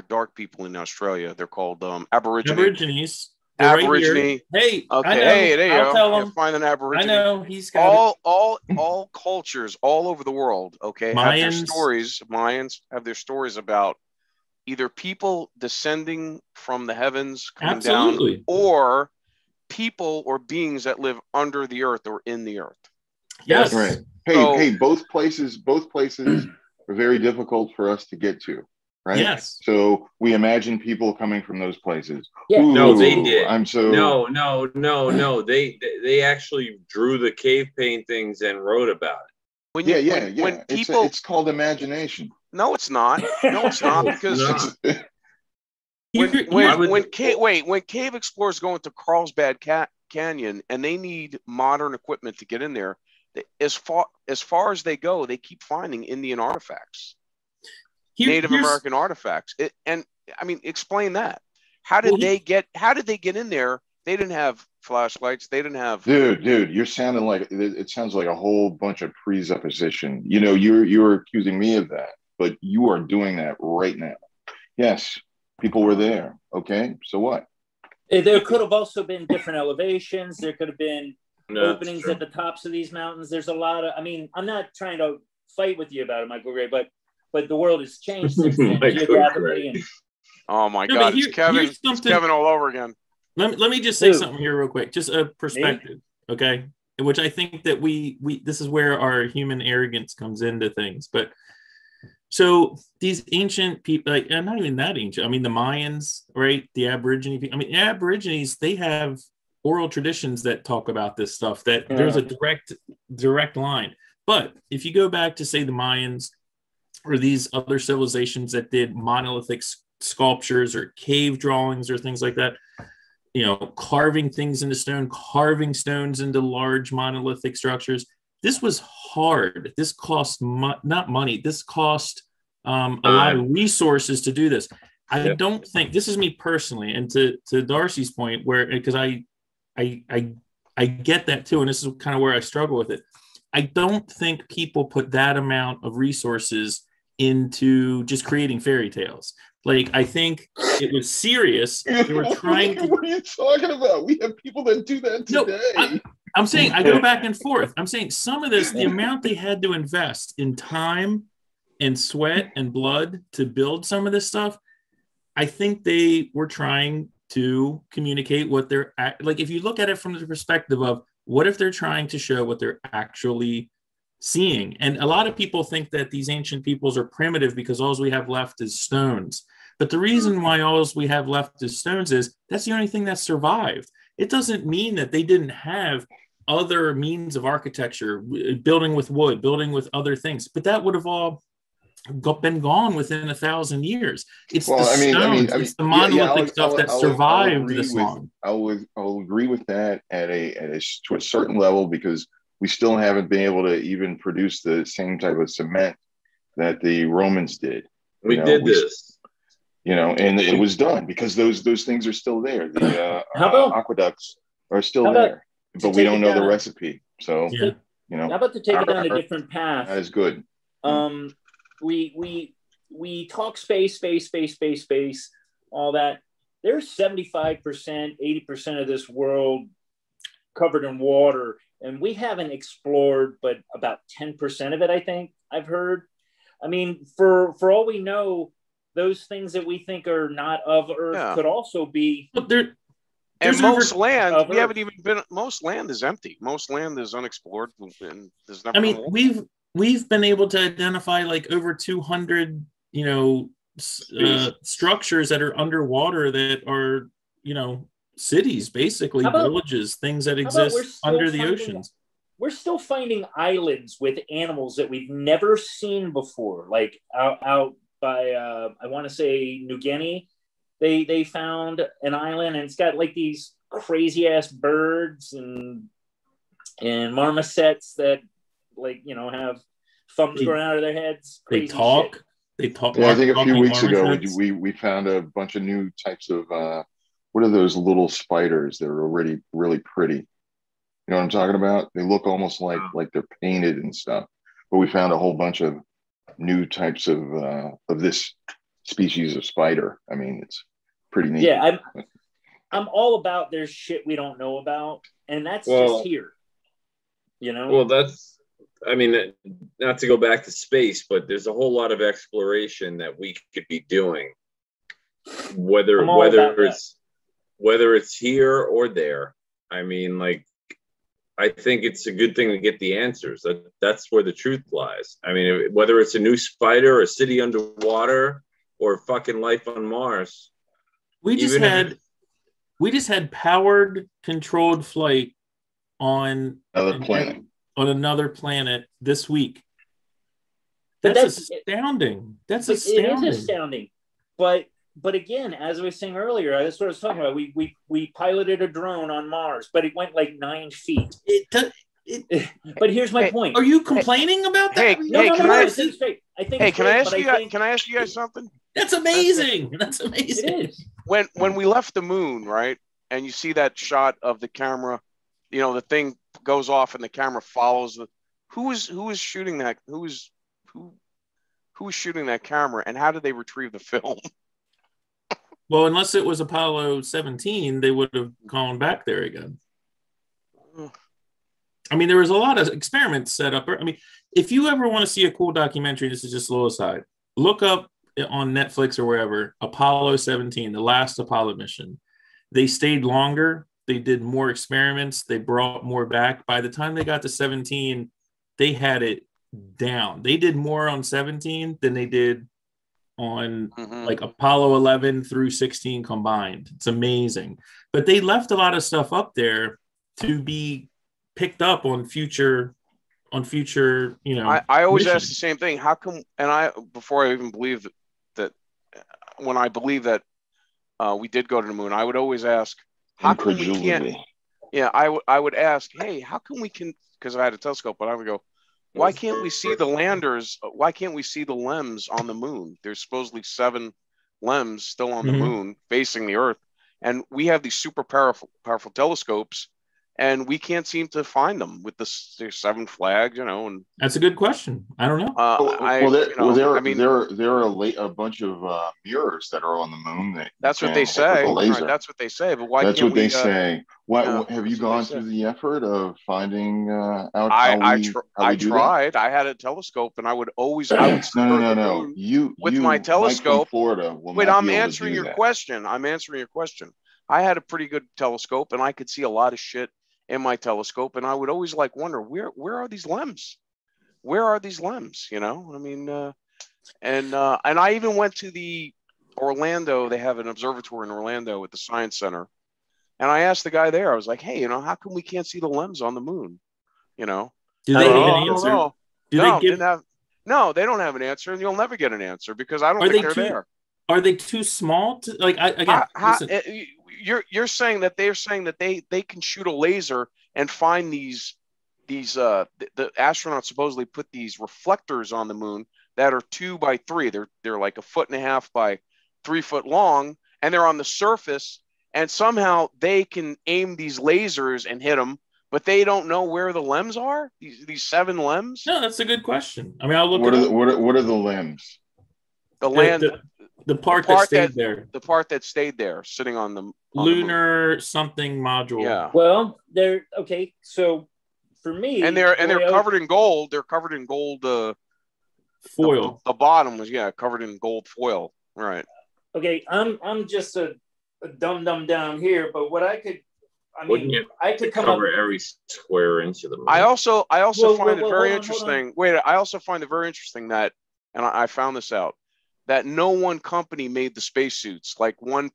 Speaker 4: dark people in Australia. They're called Aborigines.
Speaker 5: Aborigine.
Speaker 4: Right,
Speaker 5: hey,
Speaker 4: okay. Hey, there you go. Find an Aborigine.
Speaker 5: I know he's got
Speaker 4: all cultures all over the world. Okay,
Speaker 5: Mayans.
Speaker 4: Have their stories. Mayans have their stories about either people descending from the heavens, coming down, or people or beings that live under the earth or in the earth.
Speaker 5: Yes,
Speaker 3: right. Hey, both places are very difficult for us to get to. right?
Speaker 5: Yes.
Speaker 3: So we imagine people coming from those places.
Speaker 2: Yeah.
Speaker 1: No, they did.
Speaker 3: No.
Speaker 1: They actually drew the cave paintings and wrote about it.
Speaker 3: When people, it's called imagination.
Speaker 4: No, it's not. No, it's not, because when cave explorers go into Carlsbad Canyon and they need modern equipment to get in there, as far as they go, they keep finding Indian artifacts, Native American artifacts. Explain that. How did they get in there? They didn't have flashlights. They didn't have.
Speaker 3: Dude, you're sounding like it sounds like a whole bunch of presupposition. You're accusing me of that, but you are doing that right now. Yes, people were there. Okay, so what?
Speaker 2: There could have also been different elevations. There could have been openings at the tops of these mountains. There's a lot of. I'm not trying to fight with you about it, Michael Gray, but the world has changed since then geographically.
Speaker 4: Oh my God, it's Kevin all over again.
Speaker 5: Let me just say something here real quick, just a perspective, okay? Which I think that we this is where our human arrogance comes into things. But so these ancient people, like, and not even that ancient. I mean, the Mayans, right? The Aborigine people. I mean, Aborigines, they have oral traditions that talk about this stuff. That there's a direct line. But if you go back to say the Mayans or these other civilizations that did monolithic sculptures or cave drawings or things like that, carving things into stone, carving stones into large monolithic structures. This was hard. This cost not money. This cost a lot of resources to do this. I don't think, this is me personally, and to Darcy's point, where, because I get that too, and this is kind of where I struggle with it. I don't think people put that amount of resources into just creating fairy tales. Like, I think it was serious. They were trying to.
Speaker 3: What are you talking about? We have people that do that today.
Speaker 5: No, I'm saying, I go back and forth. I'm saying some of this, the amount they had to invest in time and sweat and blood to build some of this stuff, I think they were trying to communicate what they're like. If you look at it from the perspective of what if they're trying to show what they're actually seeing. And a lot of people think that these ancient peoples are primitive because all we have left is stones. But the reason why all we have left is stones is that's the only thing that survived. It doesn't mean that they didn't have other means of architecture, building with wood, building with other things, but that would have all been gone within 1,000 years. It's the stones, it's the monolithic stuff that survived this long.
Speaker 3: I'll agree with that to a certain level, because we still haven't been able to even produce the same type of cement that the Romans did.
Speaker 1: We did this.
Speaker 3: And it was done because those things are still there. The aqueducts are still there, but we don't know the recipe. So,
Speaker 2: how about to take it down a different path?
Speaker 3: That is good.
Speaker 2: We talk space, all that. There's 75%, 80% of this world covered in water, and we haven't explored but about 10% of it, I think I've heard. I mean, for all we know, those things that we think are not of Earth could also be.
Speaker 4: And most land, we haven't even been. Most land is empty. Most land is unexplored, and there's never.
Speaker 5: I mean, we've been able to identify like over 200, structures that are underwater that are, cities, basically villages, things that exist under the oceans.
Speaker 2: We're still finding islands with animals that we've never seen before, like out by I want to say New Guinea. They found an island, and it's got like these crazy ass birds and marmosets that have thumbs growing out of their heads.
Speaker 5: They talk. They talk.
Speaker 3: Yeah, I think a few weeks ago we found a bunch of new types of what are those little spiders that are already really pretty? You know what I'm talking about? They look almost like they're painted and stuff. But we found a whole bunch of new types of this species of spider. I mean, it's pretty neat.
Speaker 2: Yeah, I'm all about there's shit we don't know about, and that's just here.
Speaker 1: Well, that's, I mean, not to go back to space, but there's a whole lot of exploration that we could be doing, whether it's here or there. I mean, like, I think it's a good thing to get the answers. That's where the truth lies. I mean, whether it's a new spider, a city underwater, or fucking life on Mars.
Speaker 5: We just had powered controlled flight on another planet this week. That's astounding. That's astounding.
Speaker 2: It is astounding. But again, as I was saying earlier, that's what I was talking about. We piloted a drone on Mars, but it went like 9 feet. But here's my point.
Speaker 5: Are you complaining about that?
Speaker 4: Can I ask you guys something?
Speaker 5: That's amazing. That's amazing.
Speaker 2: It is.
Speaker 4: When we left the moon, right? And you see that shot of the camera, you know, the thing goes off and the camera follows who is shooting that? Who is shooting that camera, and how did they retrieve the film?
Speaker 5: Well, unless it was Apollo 17, they would have gone back there again. I mean, there was a lot of experiments set up. I mean, if you ever want to see a cool documentary, this is just a little aside, look up on Netflix or wherever, Apollo 17, the last Apollo mission. They stayed longer. They did more experiments. They brought more back. By the time they got to 17, they had it down. They did more on 17 than they did on like Apollo 11 through 16 combined. It's amazing. But they left a lot of stuff up there to be picked up on future, you know.
Speaker 4: I always ask the same thing. How come, and before I even believe that when I believe that we did go to the moon, I would always ask, how come we can't? Yeah, I would ask, hey, how come we can? Because I had a telescope, but I would go, why can't we see the landers? Why can't we see the LEMs on the moon? There's supposedly 7 LEMs still on the moon facing the Earth, and we have these super powerful telescopes, and we can't seem to find them with there's 7 flags, you know. And
Speaker 5: that's a good question. I don't know.
Speaker 3: There are a bunch of mirrors that are on the moon.
Speaker 4: That's what they say. Right, that's what they say. But why?
Speaker 3: That's what they say. Have you gone through the effort of finding out I tried.
Speaker 4: I had a telescope, and I would
Speaker 3: no.
Speaker 4: My telescope.
Speaker 3: Florida.
Speaker 4: Wait, I'm answering your question. I had a pretty good telescope, and I could see a lot of shit in my telescope, and I would always wonder where are these LEMs? Where are these LEMs? You know, I mean, and I even went to the Orlando. They have an observatory in Orlando at the Science Center, and I asked the guy there. I was like, hey, you know, how come we can't see the LEMs on the moon? You know,
Speaker 5: do they have an answer?
Speaker 4: No, they don't have an answer, and you'll never get an answer because I don't think they're there.
Speaker 5: Are they too small to
Speaker 4: You're saying that they're saying that they can shoot a laser and find the astronauts supposedly put these reflectors on the moon that are 2 by 3. They're like 1.5 feet by 3 foot long, and they're on the surface, and somehow they can aim these lasers and hit them, but they don't know where the LEMs are. These 7 LEMs.
Speaker 5: No, that's a good question. I mean, I'll look.
Speaker 3: What are the LEMs?
Speaker 5: The part that stayed there.
Speaker 4: The part that stayed there, sitting on the
Speaker 5: lunar something module.
Speaker 4: Yeah.
Speaker 2: Well, they're okay. So for me,
Speaker 4: and they're covered in gold. They're covered in gold
Speaker 5: foil.
Speaker 4: The bottom was covered in gold foil. Right.
Speaker 2: Okay, I'm just a dum down here, but what I could. I mean, I could
Speaker 1: cover every square inch of the moon.
Speaker 4: I also find it very interesting. Wait, I also find it very interesting that, and I found this out, that no one company made the spacesuits. Like one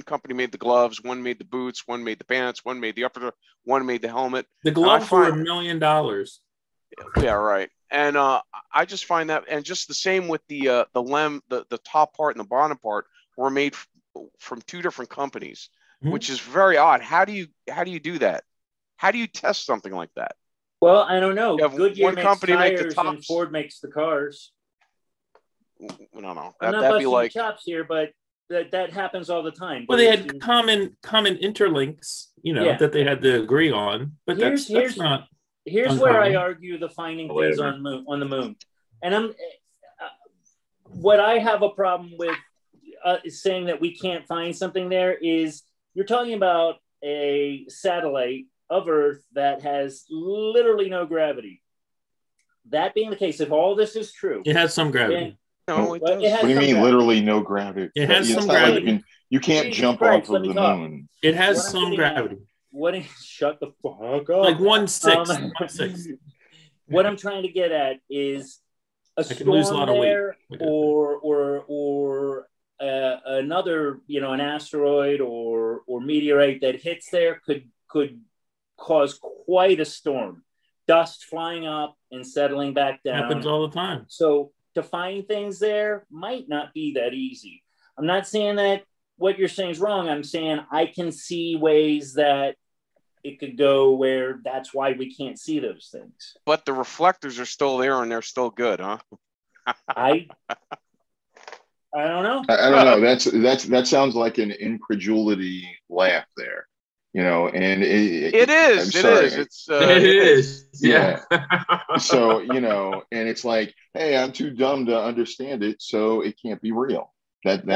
Speaker 4: company made the gloves, one made the boots, one made the pants, one made the upper, one made the helmet.
Speaker 5: The gloves were $1 million.
Speaker 4: Yeah, right. And I just find that, and just the same with the LEM, the top part and the bottom part were made from 2 different companies, which is very odd. How do you do that? How do you test something like that?
Speaker 2: Well, I don't know.
Speaker 4: Goodyear makes tires
Speaker 2: and Ford makes the cars.
Speaker 4: No.
Speaker 2: I'm not busting like chops here, but that happens all the time.
Speaker 5: Well, they had common interlinks, you know, that they had to agree on. But that's not.
Speaker 2: Here's uncommon. Where I argue the finding things on the moon, and what I have a problem with is saying that we can't find something there. Is you're talking about a satellite of Earth that has literally no gravity. That being the case, if all this is true,
Speaker 5: it has some gravity.
Speaker 4: No,
Speaker 3: what do you mean literally no gravity?
Speaker 5: It has some gravity.
Speaker 3: You can't jump off of the moon.
Speaker 5: It has some gravity.
Speaker 2: Shut the fuck up.
Speaker 5: Like 1/6.
Speaker 2: What I'm trying to get at is a storm there, or another, an asteroid or meteorite that hits there could cause quite a storm. Dust flying up and settling back down.
Speaker 5: Happens all the time.
Speaker 2: So to find things there might not be that easy. I'm not saying that what you're saying is wrong. I'm saying I can see ways that it could go where that's why we can't see those things.
Speaker 4: But the reflectors are still there and they're still good, huh?
Speaker 2: I don't know.
Speaker 3: I don't know. That sounds like an incredulity laugh there. And it is. It's
Speaker 1: it is. Yeah.
Speaker 3: So, and it's like, hey, I'm too dumb to understand it, so it can't be real. That's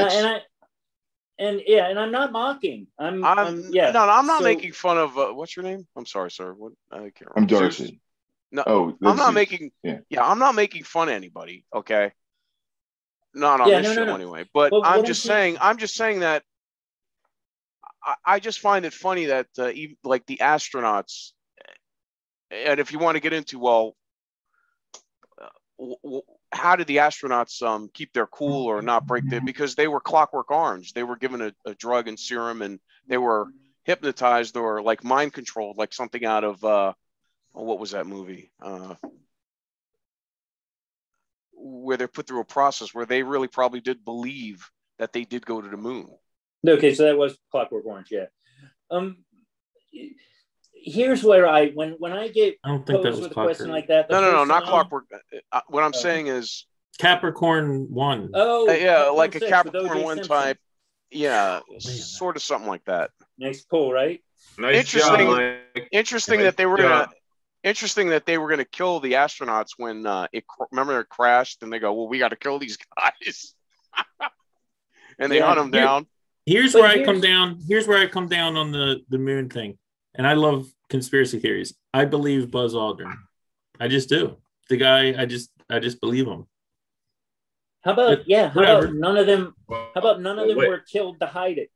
Speaker 2: and I'm not mocking. I'm
Speaker 4: not making fun of what's your name? I'm sorry, sir. What I can't remember.
Speaker 3: I'm Darcy.
Speaker 4: Zeus? No, I'm not making. Yeah, I'm not making fun of anybody. Okay. Not on this show anyway. But I'm just saying that. I just find it funny that even, like the astronauts, and if you want to get into, how did the astronauts keep their cool or not break their, because they were Clockwork Orange. They were given a drug and serum, and they were hypnotized or like mind controlled, like something out of what was that movie? Where they're put through a process where they really probably did believe that they did go to the moon.
Speaker 2: Okay, so that was Clockwork Orange, yeah. Here's where when I get posed with a question like that.
Speaker 4: No, not Clockwork. What I'm saying is
Speaker 5: Capricorn 1.
Speaker 2: Oh,
Speaker 4: yeah, like a Capricorn 1 type. Yeah, sort of something like that.
Speaker 2: Nice pull, right?
Speaker 1: Nice
Speaker 4: Interesting that they were gonna. Interesting that they were going to kill the astronauts when it crashed, and they go, "Well, we got to kill these guys," and they hunt them down.
Speaker 5: Here's where I come down on the moon thing. And I love conspiracy theories. I believe Buzz Aldrin. I just do. The guy, I just believe him.
Speaker 2: How about none of them were killed to hide it?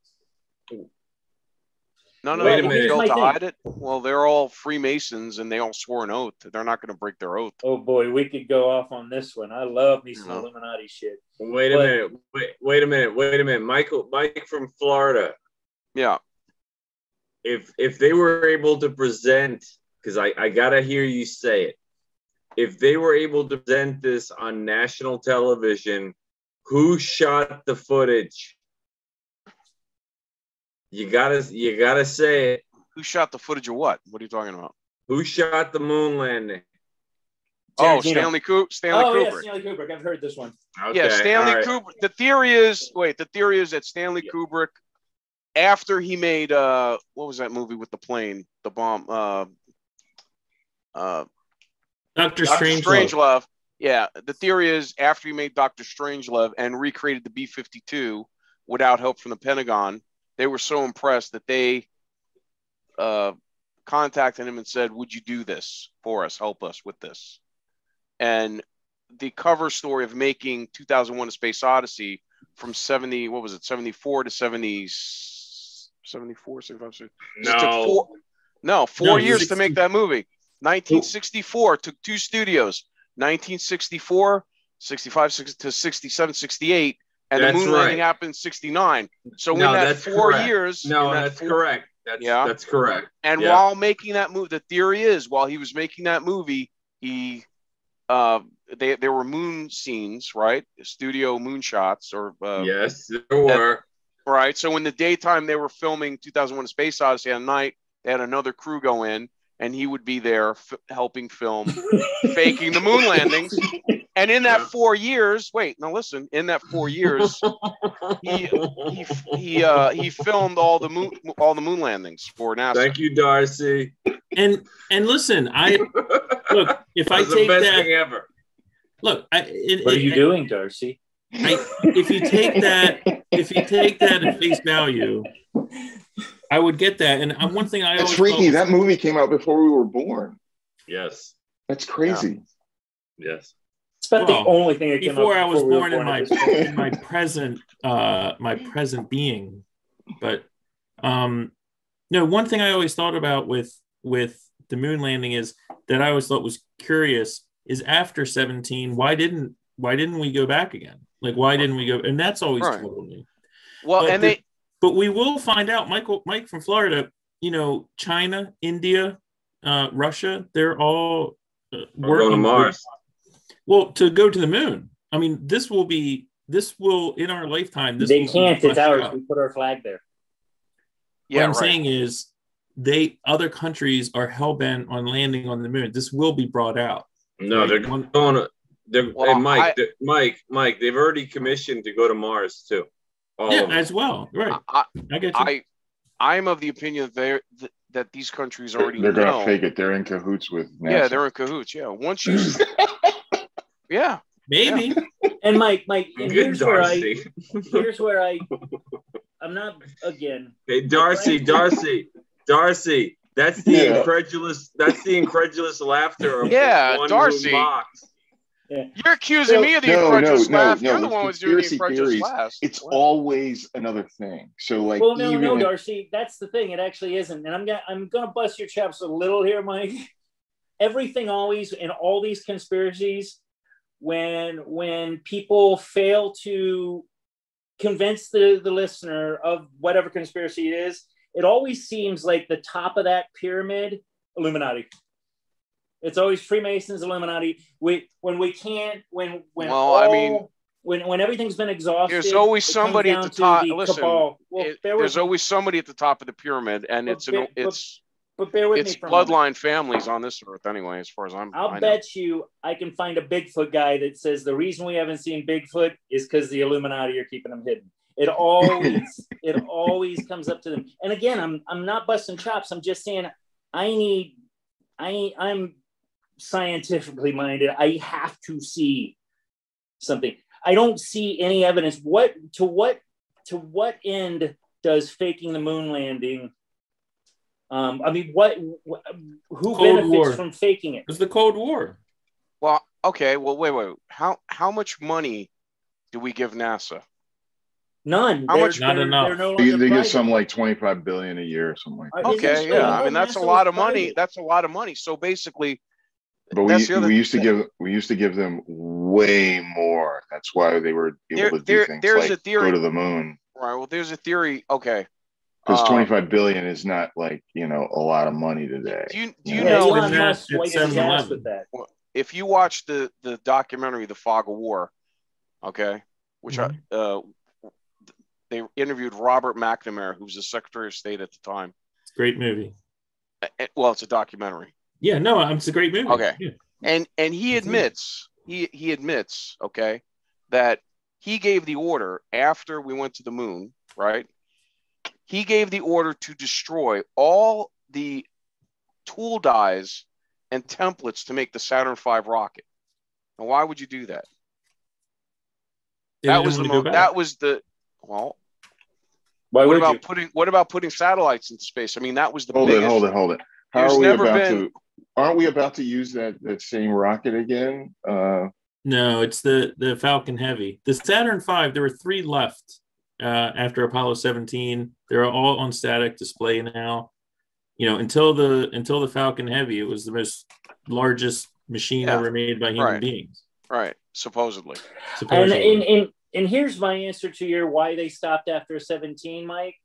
Speaker 4: None of them were killed to hide it? Well, they're all Freemasons and they all swore an oath. They're not going to break their oath.
Speaker 2: Oh boy, we could go off on this one. I love me some Illuminati shit.
Speaker 1: Wait a minute. Mike from Florida.
Speaker 4: Yeah.
Speaker 1: If they were able to present, because I gotta hear you say it, if they were able to present this on national television, who shot the footage? You gotta say it.
Speaker 4: Who shot the footage of what? What are you talking about?
Speaker 1: Who shot the moon landing?
Speaker 4: Oh, Stanley Kubrick.
Speaker 2: Yeah, Stanley Kubrick. I've heard this one.
Speaker 4: Okay, yeah, Stanley Kubrick. The theory is that Stanley Kubrick, after he made what was that movie with the plane, the bomb?
Speaker 5: Dr. Strangelove.
Speaker 4: Yeah, the theory is after he made Dr. Strangelove and recreated the B-52 without help from the Pentagon, they were so impressed that they contacted him and said, "Would you do this for us? Help us with this." And the cover story of making 2001: A Space Odyssey from 74 to 70, 74, 75. No, four years 60. To make that movie. 1964 took two studios. 1964, 65 to 67, 68. And the moon landing happened in 69. So in that 4 years.
Speaker 1: No, that's correct. That's correct.
Speaker 4: And while making that movie, the theory is while he was making that movie, there were moon scenes, right? Studio moon shots, or
Speaker 1: yes, there were.
Speaker 4: Right. So in the daytime, they were filming 2001: A Space Odyssey. At night, they had another crew go in, and he would be there helping film, faking the moon landings. And in that 4 years, in that 4 years, he filmed all the moon landings for NASA.
Speaker 1: Thank you, Darcy.
Speaker 5: And listen, if I take
Speaker 1: the best
Speaker 5: that,
Speaker 1: thing ever.
Speaker 2: What are you doing, Darcy?
Speaker 5: If you take that at face value, I would get that. And one thing I
Speaker 3: always freaky. That movie came out before we were born.
Speaker 1: Yes,
Speaker 3: that's crazy.
Speaker 1: Yeah. Yes.
Speaker 2: It's about the only thing that came
Speaker 5: before
Speaker 2: out
Speaker 5: I was born in my present being. But one thing I always thought about with the moon landing is that I always thought was curious is after 17. Why didn't we go back again? Like, why didn't we go? And that's always told me.
Speaker 4: Well,
Speaker 5: but we will find out. Mike from Florida, China, India, Russia, they're all working
Speaker 1: going to Mars.
Speaker 5: To go to the moon. I mean, this will in our lifetime.
Speaker 2: They can't. It's ours. We put our flag there.
Speaker 5: Yeah, what I'm saying is, other countries are hell bent on landing on the moon. This will be brought out.
Speaker 1: No, they're going to. Mike, they've already commissioned to go to Mars too.
Speaker 5: As well. Right. I get you.
Speaker 4: I'm of the opinion that these countries already
Speaker 3: they're going to fake it. They're in cahoots with NASA.
Speaker 4: Yeah, they're in cahoots. Yeah. Once you. Yeah.
Speaker 5: Maybe.
Speaker 2: Yeah. And Mike, here's where I'm not again.
Speaker 1: Hey, Darcy. That's the incredulous. That's the incredulous laughter of one
Speaker 4: Darcy.
Speaker 1: Box.
Speaker 4: Yeah. You're accusing me of the incredulous laugh. You're the one who's doing the incredulous
Speaker 3: theories,
Speaker 4: laugh.
Speaker 3: It's always another thing. So, like,
Speaker 2: no, Darcy, that's the thing. It actually isn't. And I'm gonna bust your chops a little here, Mike. Everything always in all these conspiracies, when people fail to convince the listener of whatever conspiracy it is, it always seems like the top of that pyramid, Illuminati. It's always Freemasons, Illuminati. When everything's been exhausted,
Speaker 4: there's always somebody at the top. Listen, there's always somebody at the top of the pyramid, and it's
Speaker 2: bear with
Speaker 4: it's
Speaker 2: me for
Speaker 4: bloodline families on this earth anyway, as far as
Speaker 2: I'll bet you I can find a Bigfoot guy that says the reason we haven't seen Bigfoot is because the Illuminati are keeping them hidden. It always comes up to them. And again, I'm not busting chops. I'm just saying I'm scientifically minded. I have to see something. I don't see any evidence. To what end does faking the moon landing? Who benefits from faking it?
Speaker 5: It's the Cold War.
Speaker 4: Well, okay. Well, wait. How much money do we give NASA?
Speaker 2: None.
Speaker 4: How much?
Speaker 5: Not enough.
Speaker 3: They get something like $25 billion a year or something like that.
Speaker 4: Okay, yeah. I mean, that's a lot of money. That's a lot of money. So basically,
Speaker 3: but we used to give them way more. That's why they were able to do things like go to the moon.
Speaker 4: Right. Well, there's a theory. Okay.
Speaker 3: Because $25 billion is not like a lot of money today.
Speaker 4: Do you know?
Speaker 2: Elon Musk wiped his ass with that.
Speaker 4: If you watch the documentary, The Fog of War, okay, which they interviewed Robert McNamara, who was the Secretary of State at the time.
Speaker 5: It's a great movie.
Speaker 4: Well, it's a documentary.
Speaker 5: Yeah, no, it's a great movie.
Speaker 4: Okay,
Speaker 5: yeah.
Speaker 4: And he admits, okay, that he gave the order after we went to the moon, right? He gave the order to destroy all the tool dies and templates to make the Saturn V rocket. Now, why would you do that? What about putting satellites into space? I mean, that was the biggest.
Speaker 3: Hold it. Aren't we about to use that same rocket again?
Speaker 5: No, it's the Falcon Heavy. The Saturn V, there were 3 left after Apollo 17. They're all on static display now. Until the Falcon Heavy, it was the most largest machine ever made by human beings.
Speaker 4: Right, supposedly.
Speaker 2: And here's my answer to your why they stopped after 17, Mike.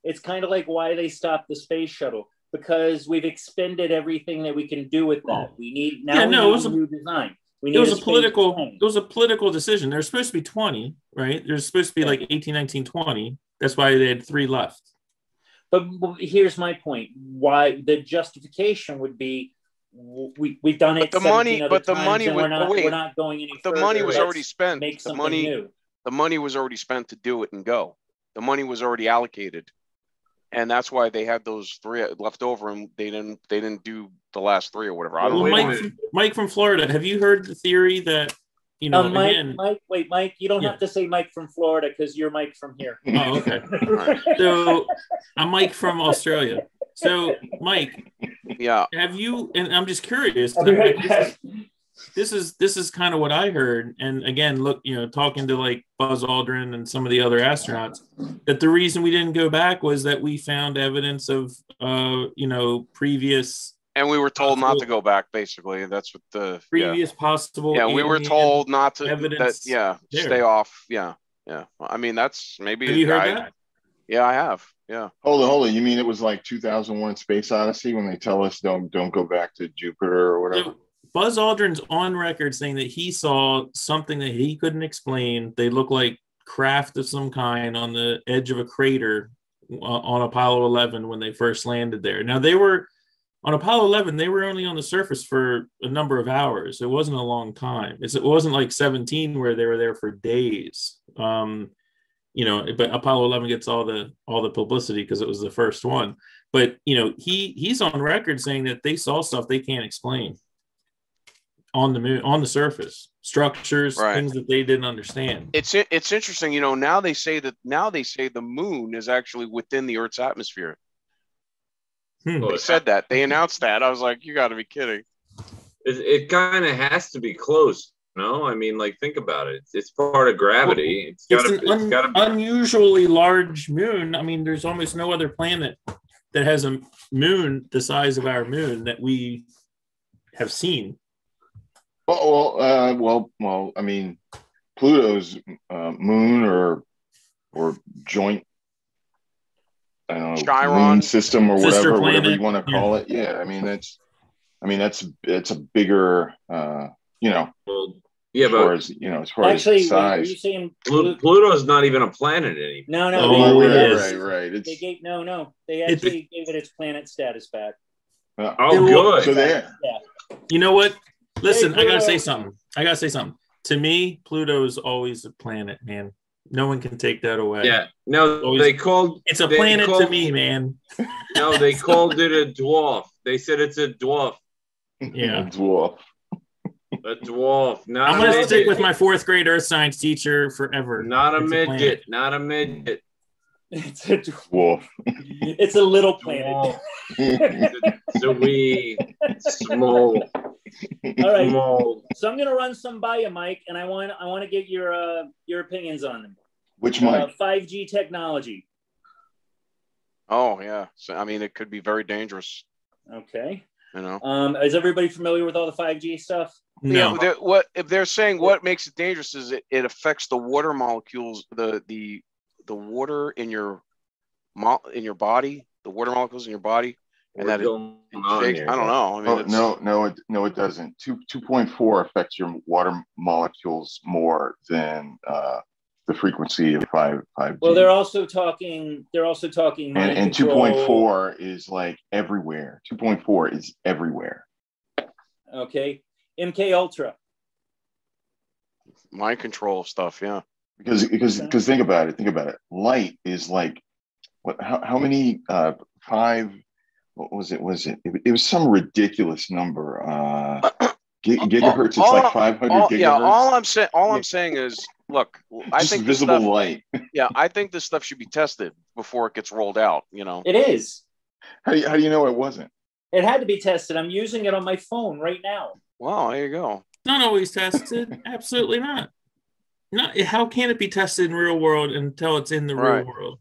Speaker 2: It's kind of like why they stopped the space shuttle, because we've expended everything that we can do with that. We need a new design.
Speaker 5: It was a political decision. There's supposed to be 20, right? There's supposed to be like 18, 19, 20. That's why they had 3 left.
Speaker 2: But here's my point. Why the justification would be we've done it.
Speaker 4: We're not
Speaker 2: going any further.
Speaker 4: The money was already spent.
Speaker 2: Make something new.
Speaker 4: The money was already spent to do it and go. The money was already allocated, and that's why they had those 3 left over, and they didn't do the last 3 or whatever.
Speaker 5: Mike from Florida, have you heard the theory that
Speaker 2: Mike, you don't have to say Mike from Florida because you're Mike from here.
Speaker 5: Oh, okay. Right. So I'm Mike from Australia. So Mike, have you? And I'm just curious. This is kind of what I heard, and again, look, talking to like Buzz Aldrin and some of the other astronauts, that the reason we didn't go back was that we found evidence of previous
Speaker 4: And we were told not to go back. Basically, that's what the
Speaker 5: previous possible.
Speaker 4: Yeah, we were told not to.
Speaker 5: Evidence.
Speaker 4: Stay off. Yeah. I mean, that's maybe.
Speaker 5: Have you heard that?
Speaker 4: Yeah, I have. Yeah.
Speaker 3: Hold on. You mean it was like 2001: Space Odyssey when they tell us don't go back to Jupiter or whatever?
Speaker 5: So Buzz Aldrin's on record saying that he saw something that he couldn't explain. They look like craft of some kind on the edge of a crater on Apollo 11 when they first landed there. Now they were on Apollo 11. They were only on the surface for a number of hours. It wasn't a long time. It wasn't like 17 where they were there for days. But Apollo 11 gets all the publicity because it was the first one. But he's on record saying that they saw stuff they can't explain on the moon, on the surface, structures, things that they didn't understand.
Speaker 4: It's interesting. Now they say the moon is actually within the Earth's atmosphere. They said that. They announced that. I was like, you got to be kidding.
Speaker 1: It kind of has to be close. No, I mean, like, think about it. It's part of gravity.
Speaker 5: It's an unusually large moon. I mean, there's almost no other planet that has a moon the size of our moon that we have seen.
Speaker 3: Well, I mean, Pluto's moon or joint, I don't know,
Speaker 4: Chiron
Speaker 3: moon system or whatever you want to call it. Yeah, I mean it's a bigger,
Speaker 1: as far
Speaker 3: as size.
Speaker 2: Are you saying
Speaker 1: Pluto's not even a planet anymore?
Speaker 2: No,
Speaker 3: it
Speaker 2: is.
Speaker 3: Right.
Speaker 2: They gave They actually gave it its planet status back.
Speaker 1: Good.
Speaker 3: So there.
Speaker 2: Yeah.
Speaker 5: You know what? Listen, I gotta say something. To me, Pluto's always a planet, man. No one can take that away.
Speaker 1: Yeah. No, it's a
Speaker 5: planet to me, man.
Speaker 1: No, they called it a dwarf. They said it's a dwarf.
Speaker 5: Yeah.
Speaker 3: A dwarf.
Speaker 1: A dwarf.
Speaker 5: I'm going to stick with my fourth grade earth science teacher forever.
Speaker 1: Not a midget. Not a midget.
Speaker 2: It's a dwarf. It's a little planet.
Speaker 1: It's a wee small.
Speaker 2: All right. Small. So I'm going to run some by you, Mike, and I want to get your opinions on them.
Speaker 3: Which Mike?
Speaker 2: 5G technology.
Speaker 4: Oh yeah. So I mean, it could be very dangerous.
Speaker 2: Okay. Is everybody familiar with all the 5G stuff?
Speaker 5: No.
Speaker 4: What if they're saying what makes it dangerous is it affects the water molecules, the water in your body, the water molecules in your body, and that I don't know. I mean,
Speaker 3: no, it doesn't. 2.4 affects your water molecules more than the frequency of 5G.
Speaker 2: Well, they're also talking.
Speaker 3: And 2.4 is like everywhere. 2.4 is everywhere.
Speaker 2: Okay. MK Ultra.
Speaker 4: Mind control stuff, yeah.
Speaker 3: Because think about it. Light is like what? How many? 5. What was it? It was some ridiculous number. Gigahertz. It's like 500 gigahertz.
Speaker 4: Yeah. All I'm saying is, look, I think
Speaker 3: visible light.
Speaker 4: Yeah, I think this stuff should be tested before it gets rolled out.
Speaker 2: It is.
Speaker 3: How do you know it wasn't?
Speaker 2: It had to be tested. I'm using it on my phone right now.
Speaker 4: Wow, there you go.
Speaker 5: Not always tested. Absolutely not. How can it be tested in real world until it's in the real world?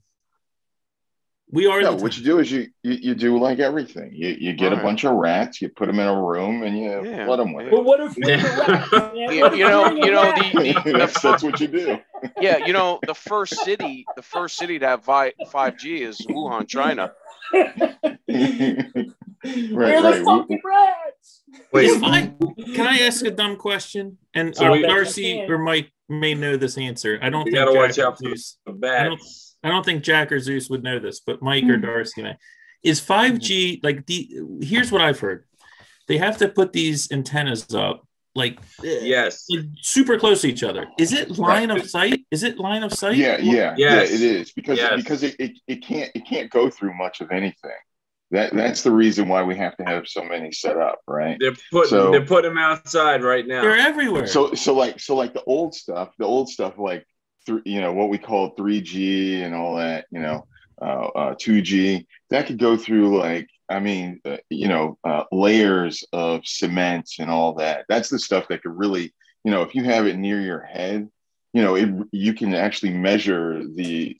Speaker 5: We are.
Speaker 3: What you do is you do like everything. You get a bunch of rats, you put them in a room, and you let them with it.
Speaker 2: Well, what if we're the rats?
Speaker 3: That's what you do.
Speaker 4: Yeah, the first city to have 5G is Wuhan, China.
Speaker 2: We're the fucking rats.
Speaker 5: Wait, can I ask a dumb question? And Darcy or Mike may know this answer. I don't think
Speaker 1: watch out for the bats.
Speaker 5: I don't think Jack or Zeus would know this, but Mike or Darcy may. Is 5G here's what I've heard. They have to put these antennas up
Speaker 1: yes,
Speaker 5: super close to each other. Is it line of sight?
Speaker 3: Yeah, it is because it can't go through much of anything. That's the reason why we have to have so many set up, right?
Speaker 1: They're putting them outside right now.
Speaker 5: They're everywhere.
Speaker 3: So like the old stuff like what we call 3G and all that, 2G, that could go through layers of cement and all that. That's the stuff that could really, if you have it near your head, you can actually measure the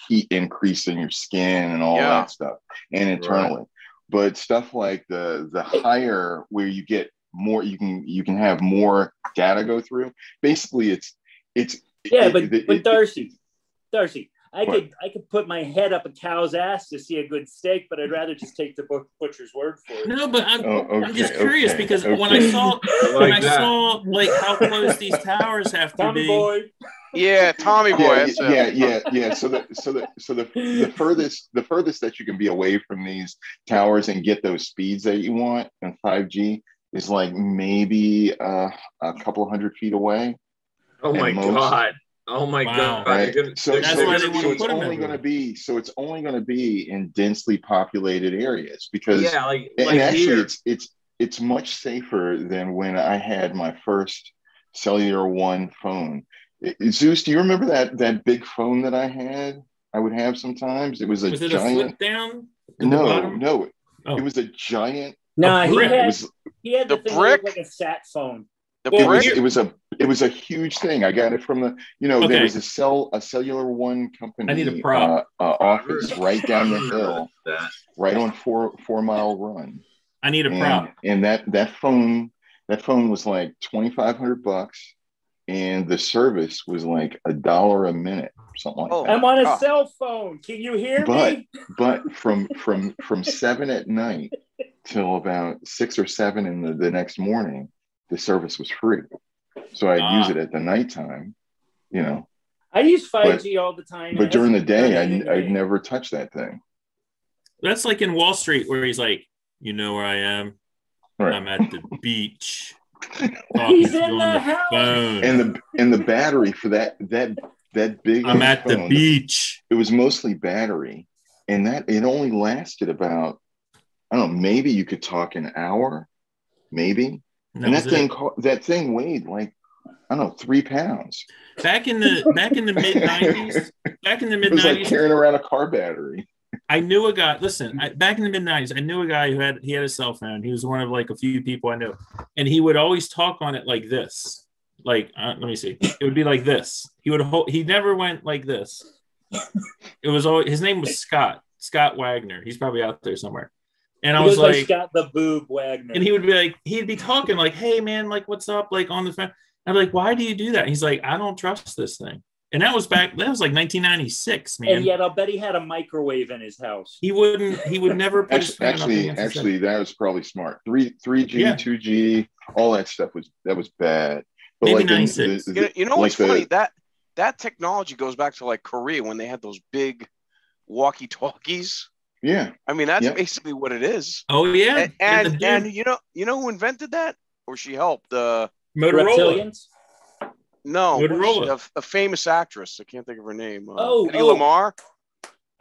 Speaker 3: heat increase in your skin and all that stuff, and internally. but stuff like the higher where you get more, you can have more data go through. Basically,
Speaker 2: but Darcy, I could put my head up a cow's ass to see a good steak, but I'd rather just take the butcher's word for it.
Speaker 5: No, but I'm just curious because when I saw like how close these towers have to
Speaker 2: Tommy
Speaker 5: be.
Speaker 2: Boy.
Speaker 4: Yeah, Tommy Boy.
Speaker 3: Yeah. So the furthest that you can be away from these towers and get those speeds that you want in 5G is like maybe a couple hundred feet away.
Speaker 1: Oh my God. Oh my God!
Speaker 3: Right? So it's only going to be in densely populated areas because actually it's much safer than when I had my first Cellular One phone. Zeus, do you remember that big phone that I had? I would have sometimes. It was a giant.
Speaker 5: A flip down?
Speaker 3: No. Oh. It was a giant.
Speaker 2: No, he had the thing brick like a sat phone.
Speaker 3: It was a huge thing. I got it from the, there was a Cellular One company.
Speaker 5: I need a prop.
Speaker 3: Office right down the hill, right on 4 Mile Run.
Speaker 5: I need a prop.
Speaker 3: And that phone was like $2,500, and the service was like $1 a minute, something like that.
Speaker 2: I'm on a cell phone. Can you hear me?
Speaker 3: But from 7 at night till about 6 or 7 in the next morning, the service was free. So I'd use it at the nighttime,
Speaker 2: I use 5G all the time.
Speaker 3: But during the day, I'd never touch that thing.
Speaker 5: That's like in Wall Street where he's like, you know where I am? Right. I'm at the beach.
Speaker 2: He's in the house.
Speaker 3: And the battery for that big
Speaker 5: I'm at phone, the beach.
Speaker 3: It was mostly battery. And that it only lasted about, I don't know, maybe you could talk an hour, maybe. And that thing weighed like, I don't know, 3 pounds.
Speaker 5: Back in the mid 90s.
Speaker 3: It was like carrying around a car battery.
Speaker 5: I knew a guy. Listen, back in the mid 90s, I knew a guy who had a cell phone. He was one of like a few people I knew, and he would always talk on it like this. Like, let me see. It would be like this. He never went like this. It was always, his name was Scott Wagner. He's probably out there somewhere. And I was like,
Speaker 2: Scott the Boob Wagner.
Speaker 5: And he'd be talking like, hey man, like what's up? Like on the phone. I'm like, why do you do that? And he's like, I don't trust this thing. And that was like 1996, man.
Speaker 2: And yet I'll bet he had a microwave in his house.
Speaker 5: He would never put
Speaker 3: actually that was probably smart. 3G, 2G, all that stuff was bad. But
Speaker 5: maybe 96.
Speaker 4: You know what's funny? That technology goes back to like Korea when they had those big walkie-talkies.
Speaker 3: Yeah.
Speaker 4: I mean, that's basically what it is.
Speaker 5: Oh yeah.
Speaker 4: And you know who invented that? Or she helped?
Speaker 5: Motorola.
Speaker 4: No,
Speaker 5: Motorola.
Speaker 4: A famous actress. I can't think of her name.
Speaker 2: Hedy
Speaker 4: Lamarr.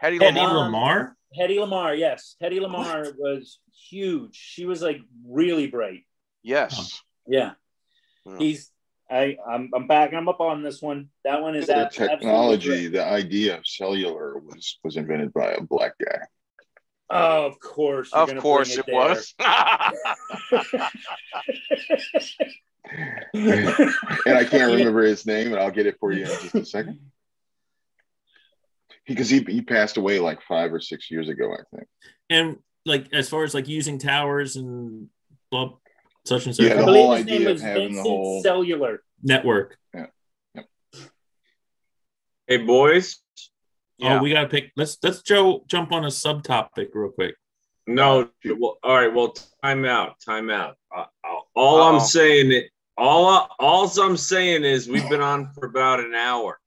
Speaker 2: Hedy Lamarr, yes. Hedy Lamarr was huge. She was like really bright.
Speaker 4: Yes.
Speaker 2: Yeah. I'm backing him up on this one. That one is
Speaker 3: the technology. The idea of cellular was invented by a black guy.
Speaker 2: Oh, of course.
Speaker 4: Of course it was.
Speaker 3: And I can't remember his name, and I'll get it for you in just a second. Because he passed away like 5 or 6 years ago, I think.
Speaker 5: And like as far as like using towers and blah, such and such.
Speaker 3: Yeah, the whole idea of having the whole
Speaker 2: cellular
Speaker 5: network.
Speaker 3: Yeah.
Speaker 1: Hey boys.
Speaker 5: Yeah. Oh, we gotta pick. Let's jump on a subtopic real quick.
Speaker 1: No, well, all right. Well, time out. All I'm saying is we've been on for about an hour.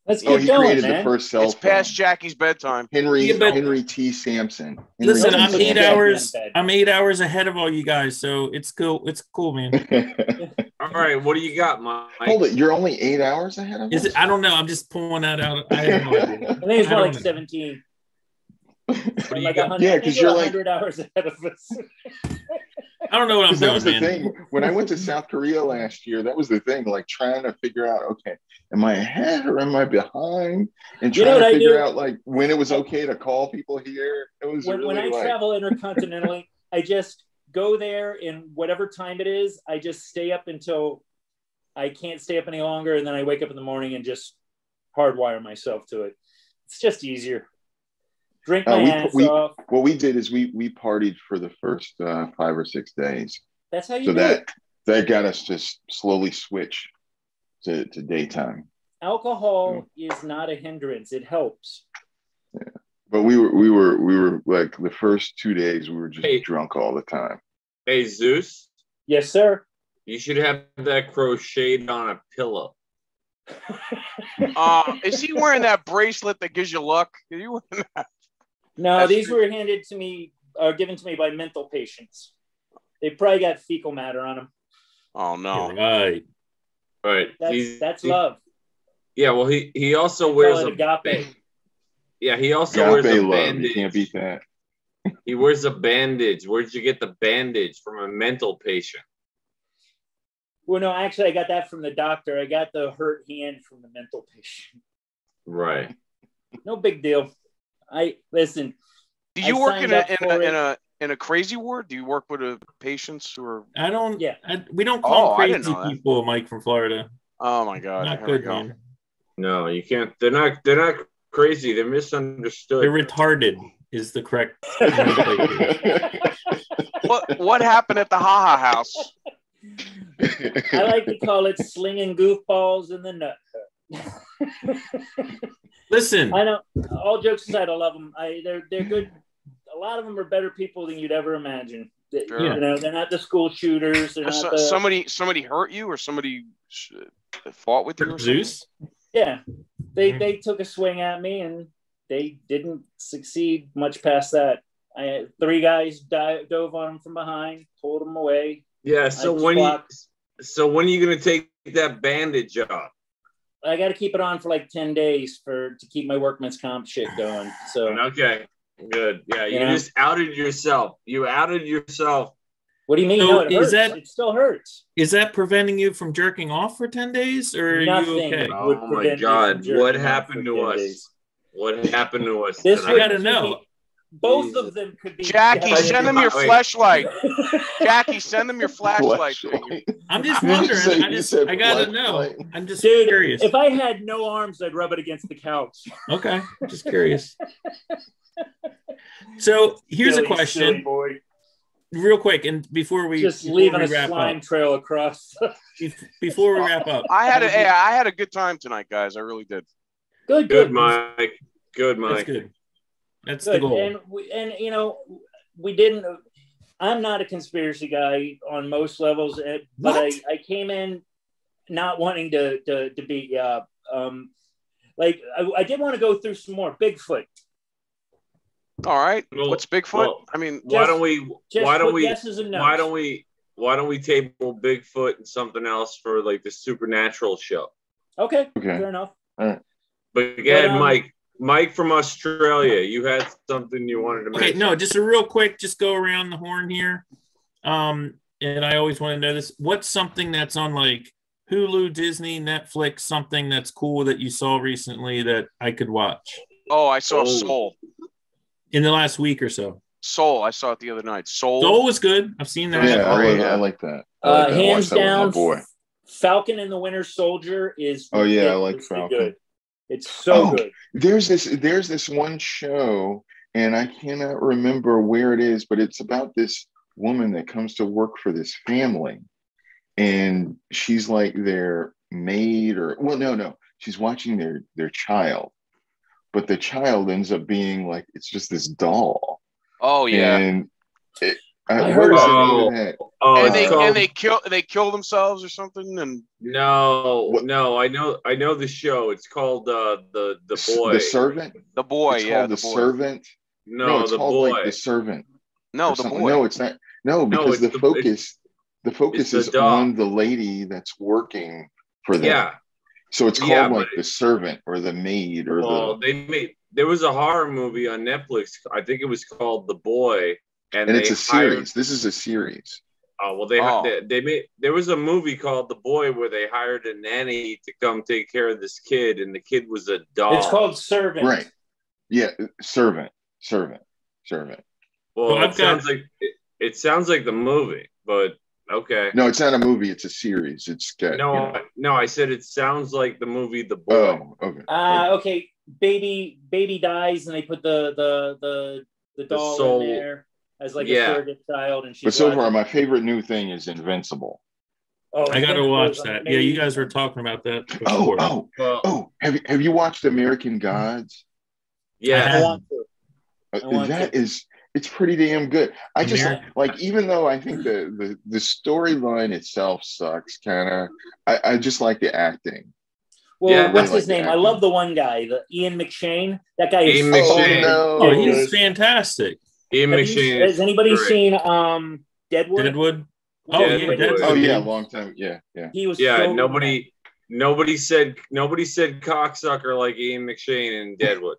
Speaker 2: Let's get going,
Speaker 3: created
Speaker 2: man.
Speaker 3: the first cell phone.
Speaker 4: It's past Jackie's bedtime.
Speaker 3: Henry T. Sampson.
Speaker 5: Listen, I'm 8 hours. I'm 8 hours ahead of all you guys, so it's cool. It's cool, man.
Speaker 1: All right, what do you got, Mike?
Speaker 3: Hold it. You're only 8 hours ahead of us?
Speaker 5: Is it? I don't know. I'm just pulling that out. I have no idea.
Speaker 2: I think it's more like 17. Like 100,
Speaker 3: yeah, because you're
Speaker 2: 100 hours ahead of us.
Speaker 5: I don't know what I'm doing,
Speaker 3: that was the thing. When I went to South Korea last year, that was the thing, like trying to figure out, okay, am I ahead or am I behind? And trying to figure out like when it was okay to call people here. It was
Speaker 2: when I travel intercontinentally, I just go there in whatever time it is. I just stay up until I can't stay up any longer, and then I wake up in the morning and just hardwire myself to it. It's just easier. Drink my ass off.
Speaker 3: What we did is we partied for the first 5 or 6 days.
Speaker 2: That's how you
Speaker 3: so
Speaker 2: do it.
Speaker 3: That got us to slowly switch to daytime.
Speaker 2: Alcohol is not a hindrance. It helps.
Speaker 3: Yeah. But we were like the first 2 days we were just drunk all the time.
Speaker 1: Hey, Zeus.
Speaker 2: Yes, sir.
Speaker 1: You should have that crocheted on a pillow.
Speaker 4: Is he wearing that bracelet that gives you luck? Are you wearing that?
Speaker 2: No, these were handed to me or given to me by mental patients. They probably got fecal matter on them.
Speaker 4: Oh no!
Speaker 1: Right.
Speaker 2: That's love.
Speaker 1: Yeah. Well, he also wears
Speaker 2: agape.
Speaker 1: Yeah, he also wears a bandage.
Speaker 3: You can't beat that.
Speaker 1: He wears a bandage. Where'd you get the bandage? From a mental patient.
Speaker 2: Well, no, actually, I got that from the doctor. I got the hurt hand from the mental patient.
Speaker 1: Right.
Speaker 2: No big deal. Listen.
Speaker 4: Do you work in a crazy ward? Do you work with patients who are?
Speaker 5: I don't. Yeah. We don't call crazy people, Mike from Florida.
Speaker 4: Oh my God!
Speaker 5: Not good, man.
Speaker 1: No, you can't. They're not crazy. They're misunderstood.
Speaker 5: They're retarded. Is the correct.
Speaker 4: What happened at the Ha Ha House?
Speaker 2: I like to call it slinging goofballs in the nut.
Speaker 5: Listen,
Speaker 2: I know. All jokes aside, I love them. They're good. A lot of them are better people than you'd ever imagine. Sure. You know, they're not the school shooters. They're not
Speaker 4: somebody hurt you, or somebody fought with you. Or
Speaker 5: Zeus.
Speaker 2: Yeah, they took a swing at me and they didn't succeed much past that. I had 3 guys dove on them from behind, pulled them away.
Speaker 1: Yeah. So when are you gonna take that bandage off?
Speaker 2: I got to keep it on for like 10 days to keep my workman's comp shit going. So
Speaker 1: okay, good. Yeah, you just outed yourself. You outed yourself.
Speaker 2: What do you mean?
Speaker 5: So
Speaker 2: no, it hurts. It still hurts.
Speaker 5: Is that preventing you from jerking off for 10 days, or are
Speaker 2: Nothing
Speaker 5: you okay?
Speaker 1: Oh my God! What happened to us? Days. What happened to us?
Speaker 5: I gotta know.
Speaker 2: Both of them could be.
Speaker 4: Jackie, send them your flashlight. Jackie, send them your flashlight.
Speaker 5: I'm just wondering. I gotta know. I'm just curious.
Speaker 2: If I had no arms, I'd rub it against the couch.
Speaker 5: Okay, just curious. So here's a question, real quick, and before we
Speaker 2: leaving a slime trail across.
Speaker 5: Before we wrap up,
Speaker 4: I had a good time tonight, guys. I really did.
Speaker 2: Good,
Speaker 1: Mike. Good, Mike.
Speaker 5: That's good. That's the goal.
Speaker 2: And you know, we didn't. I'm not a conspiracy guy on most levels, but I came in not wanting to be. I did want to go through some more Bigfoot.
Speaker 4: All right. What's Bigfoot? Well,
Speaker 1: I mean, why don't we table Bigfoot and something else for like the supernatural show?
Speaker 2: Okay. Fair enough.
Speaker 3: All right.
Speaker 1: But again, Mike from Australia, you had something you wanted to mention.
Speaker 5: Okay, no, just a real quick, just go around the horn here. And I always want to know this. What's something that's on like Hulu, Disney, Netflix, something that's cool that you saw recently that I could watch?
Speaker 4: Oh, I saw Soul.
Speaker 5: In the last week or so.
Speaker 4: Soul, I saw it the other night. Soul
Speaker 5: was good. I've seen that.
Speaker 3: Yeah, I like that.
Speaker 2: Hands down, Falcon and the Winter Soldier is.
Speaker 3: Oh yeah, I like Falcon.
Speaker 2: Good. It's so good.
Speaker 3: There's this one show, and I cannot remember where it is, but it's about this woman that comes to work for this family, and she's like their maid, no, she's watching their child, but the child ends up being like it's just this doll.
Speaker 4: Oh yeah.
Speaker 3: And
Speaker 4: they kill themselves or something. And
Speaker 1: no, I know the show. It's called the Boy.
Speaker 3: The Servant.
Speaker 4: The Boy.
Speaker 3: It's called The Servant.
Speaker 1: No,
Speaker 3: it's
Speaker 1: the
Speaker 3: called
Speaker 1: Boy.
Speaker 3: Like The Servant.
Speaker 4: No, the Boy.
Speaker 3: No, it's not. No, because the focus is on the lady that's working for them.
Speaker 1: Yeah.
Speaker 3: So it's called like The Servant or The Maid or
Speaker 1: there was a horror movie on Netflix. I think it was called The Boy. And
Speaker 3: it's a series. This is a series.
Speaker 1: Oh well, there was a movie called The Boy where they hired a nanny to come take care of this kid, and the kid was a doll.
Speaker 2: It's called Servant.
Speaker 3: Right. Yeah, Servant.
Speaker 1: Well, it sounds like the movie, but okay.
Speaker 3: No, it's not a movie. It's a series. It's
Speaker 1: no. I said it sounds like the movie The Boy.
Speaker 3: Oh, okay.
Speaker 2: Okay. baby dies and they put the doll
Speaker 1: soul
Speaker 2: in there as like a surrogate child, and she's.
Speaker 3: But so far, my favorite new thing is Invincible.
Speaker 2: Oh,
Speaker 5: I gotta watch that. Amazing. Yeah, you guys were talking about that before.
Speaker 3: Have you watched American Gods?
Speaker 1: Yeah,
Speaker 2: I want to.
Speaker 3: It's pretty damn good. I just like, even though I think the storyline itself sucks, kind of, I just like the acting.
Speaker 2: Well, what's his name? I love the one guy, the Ian McShane. That guy is
Speaker 5: he's fantastic.
Speaker 1: Ian McShane.
Speaker 2: Has anybody seen Deadwood?
Speaker 5: Deadwood.
Speaker 2: Deadwood.
Speaker 3: Oh yeah, a long time. Yeah.
Speaker 2: He was.
Speaker 1: Yeah, nobody said cocksucker like Ian McShane in Deadwood.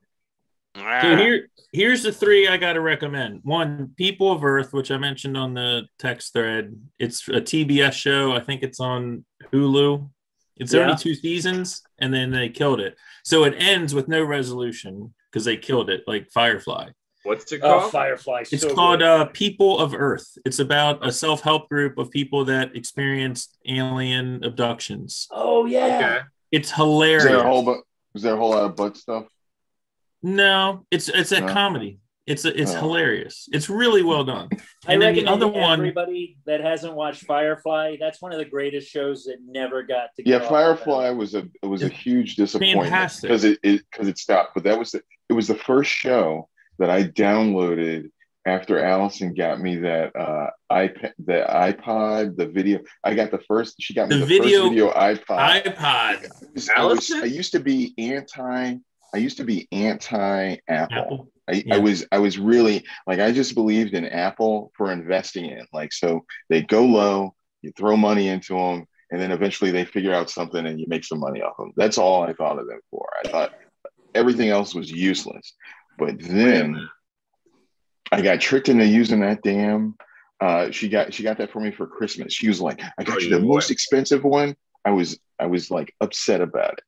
Speaker 5: So here's the three I got to recommend. One, People of Earth, which I mentioned on the text thread. It's a TBS show. I think it's on Hulu. It's only 2 seasons, and then they killed it. So it ends with no resolution because they killed it, like Firefly.
Speaker 1: What's it called?
Speaker 2: Firefly.
Speaker 5: It's called People of Earth. It's about a self-help group of people that experienced alien abductions.
Speaker 2: Oh, yeah. Okay.
Speaker 5: It's hilarious.
Speaker 3: Was there a whole lot of butt stuff?
Speaker 5: No, it's a comedy. It's hilarious. It's really well done. And then the other one,
Speaker 2: everybody that hasn't watched Firefly, that's one of the greatest shows that never got to.
Speaker 3: Yeah, Firefly was a huge disappointment because it stopped. But it was the first show that I downloaded after Allison got me that iPod, the video. She got me the first video iPod.
Speaker 1: Allison?
Speaker 3: I used to be anti-Apple. I was really like, I just believed in Apple for investing in, like, so they go low, you throw money into them, and then eventually they figure out something and you make some money off them. That's all I thought of them for. I thought everything else was useless. But then I got tricked into using that damn. She got that for me for Christmas. She was like, "I got you the most expensive one." I was like upset about it.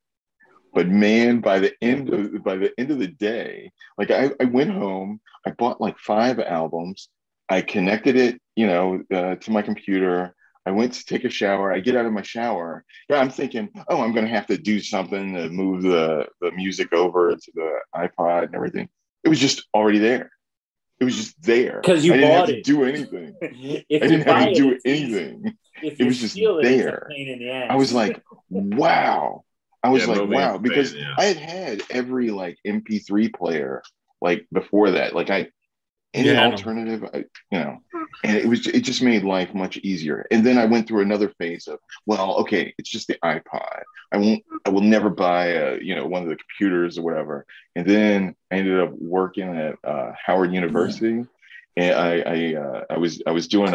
Speaker 3: But man, by the end of the day, like I went home, I bought like 5 albums, I connected it, to my computer. I went to take a shower. I get out of my shower. Yeah, I'm thinking, I'm going to have to do something to move the music over to the iPod and everything. It was just already there. It was just there.
Speaker 2: Because you bought it.
Speaker 3: I didn't have to do anything. I didn't have to do anything. It was just there. I was like, wow. Wow, because I had every like MP3 player like before that, like alternative, and it just made life much easier. And then I went through another phase of, it's just the iPod. I will never buy one of the computers or whatever. And then I ended up working at Howard University, and I was doing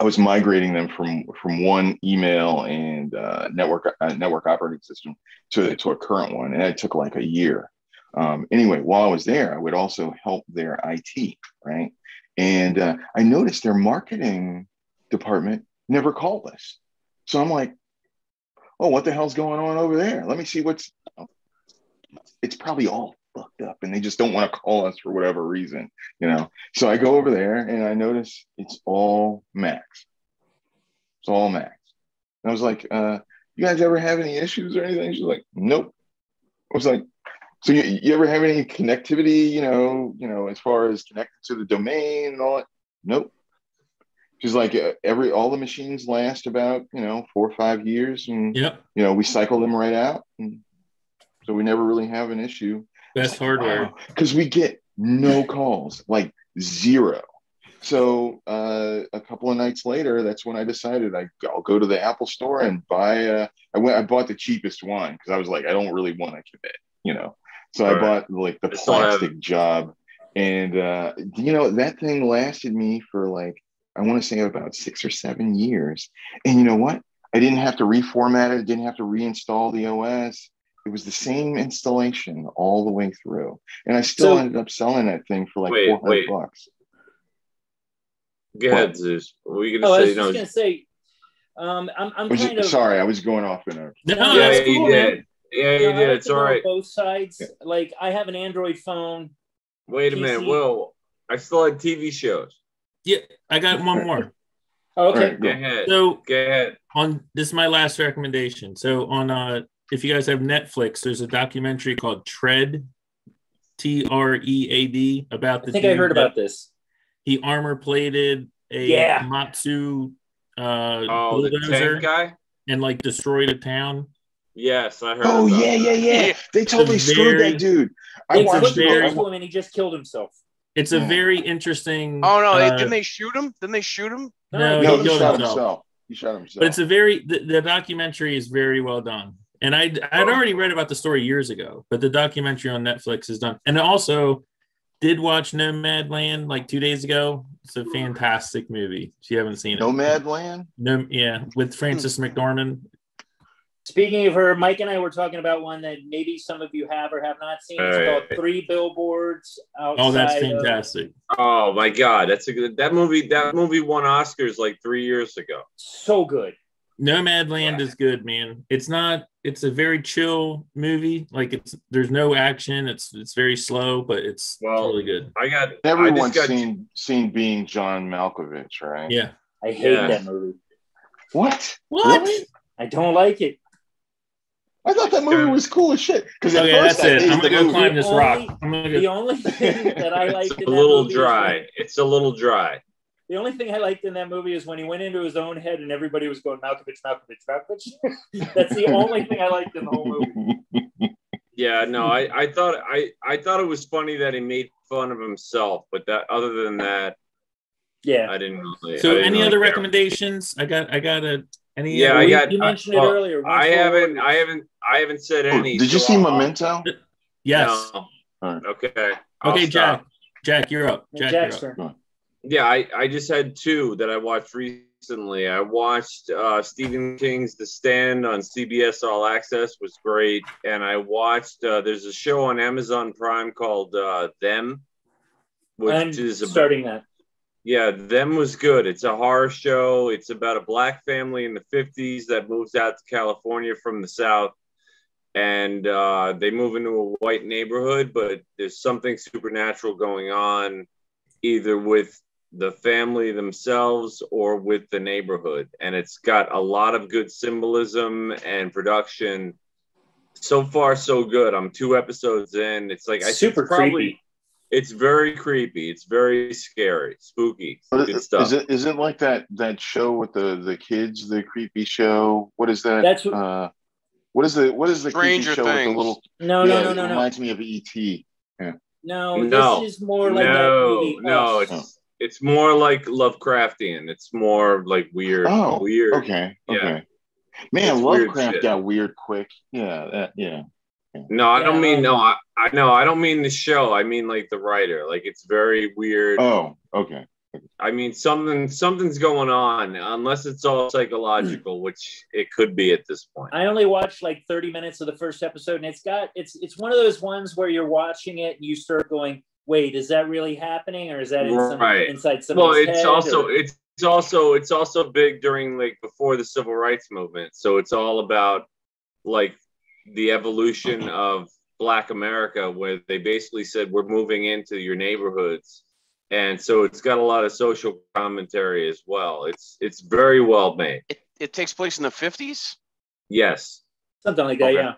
Speaker 3: I was migrating them from one email and network operating system to a current one, and it took like a year. Anyway, while I was there, I would also help their IT, right? And I noticed their marketing department never called us. So I'm like, what the hell's going on over there? Let me see it's probably all fucked up and they just don't want to call us for whatever reason, So I go over there and I notice it's all Macs. It's all Macs. And I was like, you guys ever have any issues or anything? She's like, nope. I was like, so you ever have any connectivity, as far as connected to the domain and all that? Nope. She's like, all the machines last about, 4 or 5 years, and we cycle them right out. And so we never really have an issue.
Speaker 5: Best hardware.
Speaker 3: Because we get no calls, like 0. So a couple of nights later, that's when I decided I'll go to the Apple store and buy. I bought the cheapest one because I was like, I don't really want to commit, So I bought like the plastic job, and that thing lasted me for like, I want to say about 6 or 7 years. And you know what? I didn't have to reformat it. Didn't have to reinstall the OS. It was the same installation all the way through, and I still ended up selling that thing for like $400.
Speaker 1: Go ahead, Zeus. What were you going to say?
Speaker 2: I was just going to say, I'm
Speaker 3: sorry, I was going off in a.
Speaker 5: No, that's cool,
Speaker 1: you did. Yeah, you did. It's all right.
Speaker 2: Both sides. Yeah. Like I have an Android phone.
Speaker 1: Wait a minute. Whoa, I still had TV shows.
Speaker 5: Yeah, I got one more.
Speaker 2: Okay,
Speaker 3: right,
Speaker 1: go ahead.
Speaker 5: So
Speaker 1: go ahead.
Speaker 5: This is my last recommendation. So on if you guys have Netflix, there's a documentary called Tread, Tread, about the.
Speaker 2: I think I heard about this.
Speaker 5: He armor plated a Matsu
Speaker 1: the tank guy,
Speaker 5: and like destroyed a town.
Speaker 1: Yes, I heard.
Speaker 3: Oh yeah. They totally screwed that dude.
Speaker 2: I watched it and he just killed himself.
Speaker 5: It's a very interesting.
Speaker 4: Oh no! Didn't they shoot him?
Speaker 5: No,
Speaker 3: he shot himself. He shot himself.
Speaker 5: But it's a the documentary is very well done. And I'd already read about the story years ago, but the documentary on Netflix is done. And also did watch Nomadland like 2 days ago. It's a fantastic movie. If you haven't seen it.
Speaker 3: Nomadland?
Speaker 5: No, yeah, with Frances McDormand.
Speaker 2: Speaking of her, Mike and I were talking about one that maybe some of you have or have not seen. It's called 3 Billboards Outside.
Speaker 5: Oh, that's fantastic.
Speaker 1: Oh my God, that's a good. That movie won Oscars like 3 years ago.
Speaker 2: So good.
Speaker 5: Nomadland is good, man. It's a very chill movie. Like there's no action. It's very slow, but it's really good.
Speaker 3: Everyone's seen Being John Malkovich, right?
Speaker 5: Yeah.
Speaker 2: I hate that movie.
Speaker 3: What?
Speaker 2: Really? I don't like it.
Speaker 3: I thought that movie was cool as shit.
Speaker 5: Okay, that's it. I'm gonna go climb this rock.
Speaker 2: The only thing that I liked
Speaker 1: in that movie it's a little dry.
Speaker 2: The only thing I liked in that movie is when he went into his own head and everybody was going Malkovich. That's the only thing I liked in the whole movie.
Speaker 1: Yeah, no, I thought it was funny that he made fun of himself, but that other than that, I didn't really.
Speaker 5: So, any other recommendations? I got any.
Speaker 1: Yeah,
Speaker 2: you mentioned it earlier.
Speaker 1: I haven't said any.
Speaker 3: Did you see Memento?
Speaker 5: Yes.
Speaker 1: No. Right. Okay.
Speaker 5: Okay, Jack, you're up.
Speaker 2: Jack's
Speaker 5: you're up.
Speaker 1: Yeah, I just had 2 that I watched recently. I watched Stephen King's The Stand on CBS All Access, was great, and I watched. There's a show on Amazon Prime called Them, which is
Speaker 2: starting that.
Speaker 1: Yeah, Them was good. It's a horror show. It's about a black family in the 50s that moves out to California from the South. And they move into a white neighborhood, but there's something supernatural going on, either with the family themselves or with the neighborhood. And it's got a lot of good symbolism and production. So far, so good. I'm 2 episodes in. It's like
Speaker 2: super creepy.
Speaker 1: It's very creepy. It's very scary, spooky, good stuff.
Speaker 3: Is it like that show with the kids, the creepy show? What is that?
Speaker 2: That's
Speaker 3: what is the
Speaker 4: Stranger
Speaker 3: creepy show
Speaker 4: Things.
Speaker 3: with the little?
Speaker 2: No.
Speaker 3: It reminds me of E.T. Yeah.
Speaker 2: No, this is more like that movie.
Speaker 1: No, it's more like Lovecraftian. It's more like weird.
Speaker 3: Oh,
Speaker 1: weird.
Speaker 3: Okay.
Speaker 1: Yeah.
Speaker 3: Okay. Man, Lovecraft got weird quick. Yeah.
Speaker 1: No, I don't mean I don't mean the show. I mean like the writer. Like it's very weird.
Speaker 3: Oh, okay.
Speaker 1: I mean something's going on, unless it's all psychological, which it could be at this point.
Speaker 2: I only watched like 30 minutes of the first episode, and it's one of those ones where you're watching it and you start going, wait, is that really happening, or is that inside somebody's head?
Speaker 1: It's also big during like before the civil rights movement. So it's all about like the evolution of Black America, where they basically said we're moving into your neighborhoods, and so it's got a lot of social commentary as well. It's very well made.
Speaker 4: It takes place in the 50s.
Speaker 1: Yes,
Speaker 2: something like that.
Speaker 1: Okay.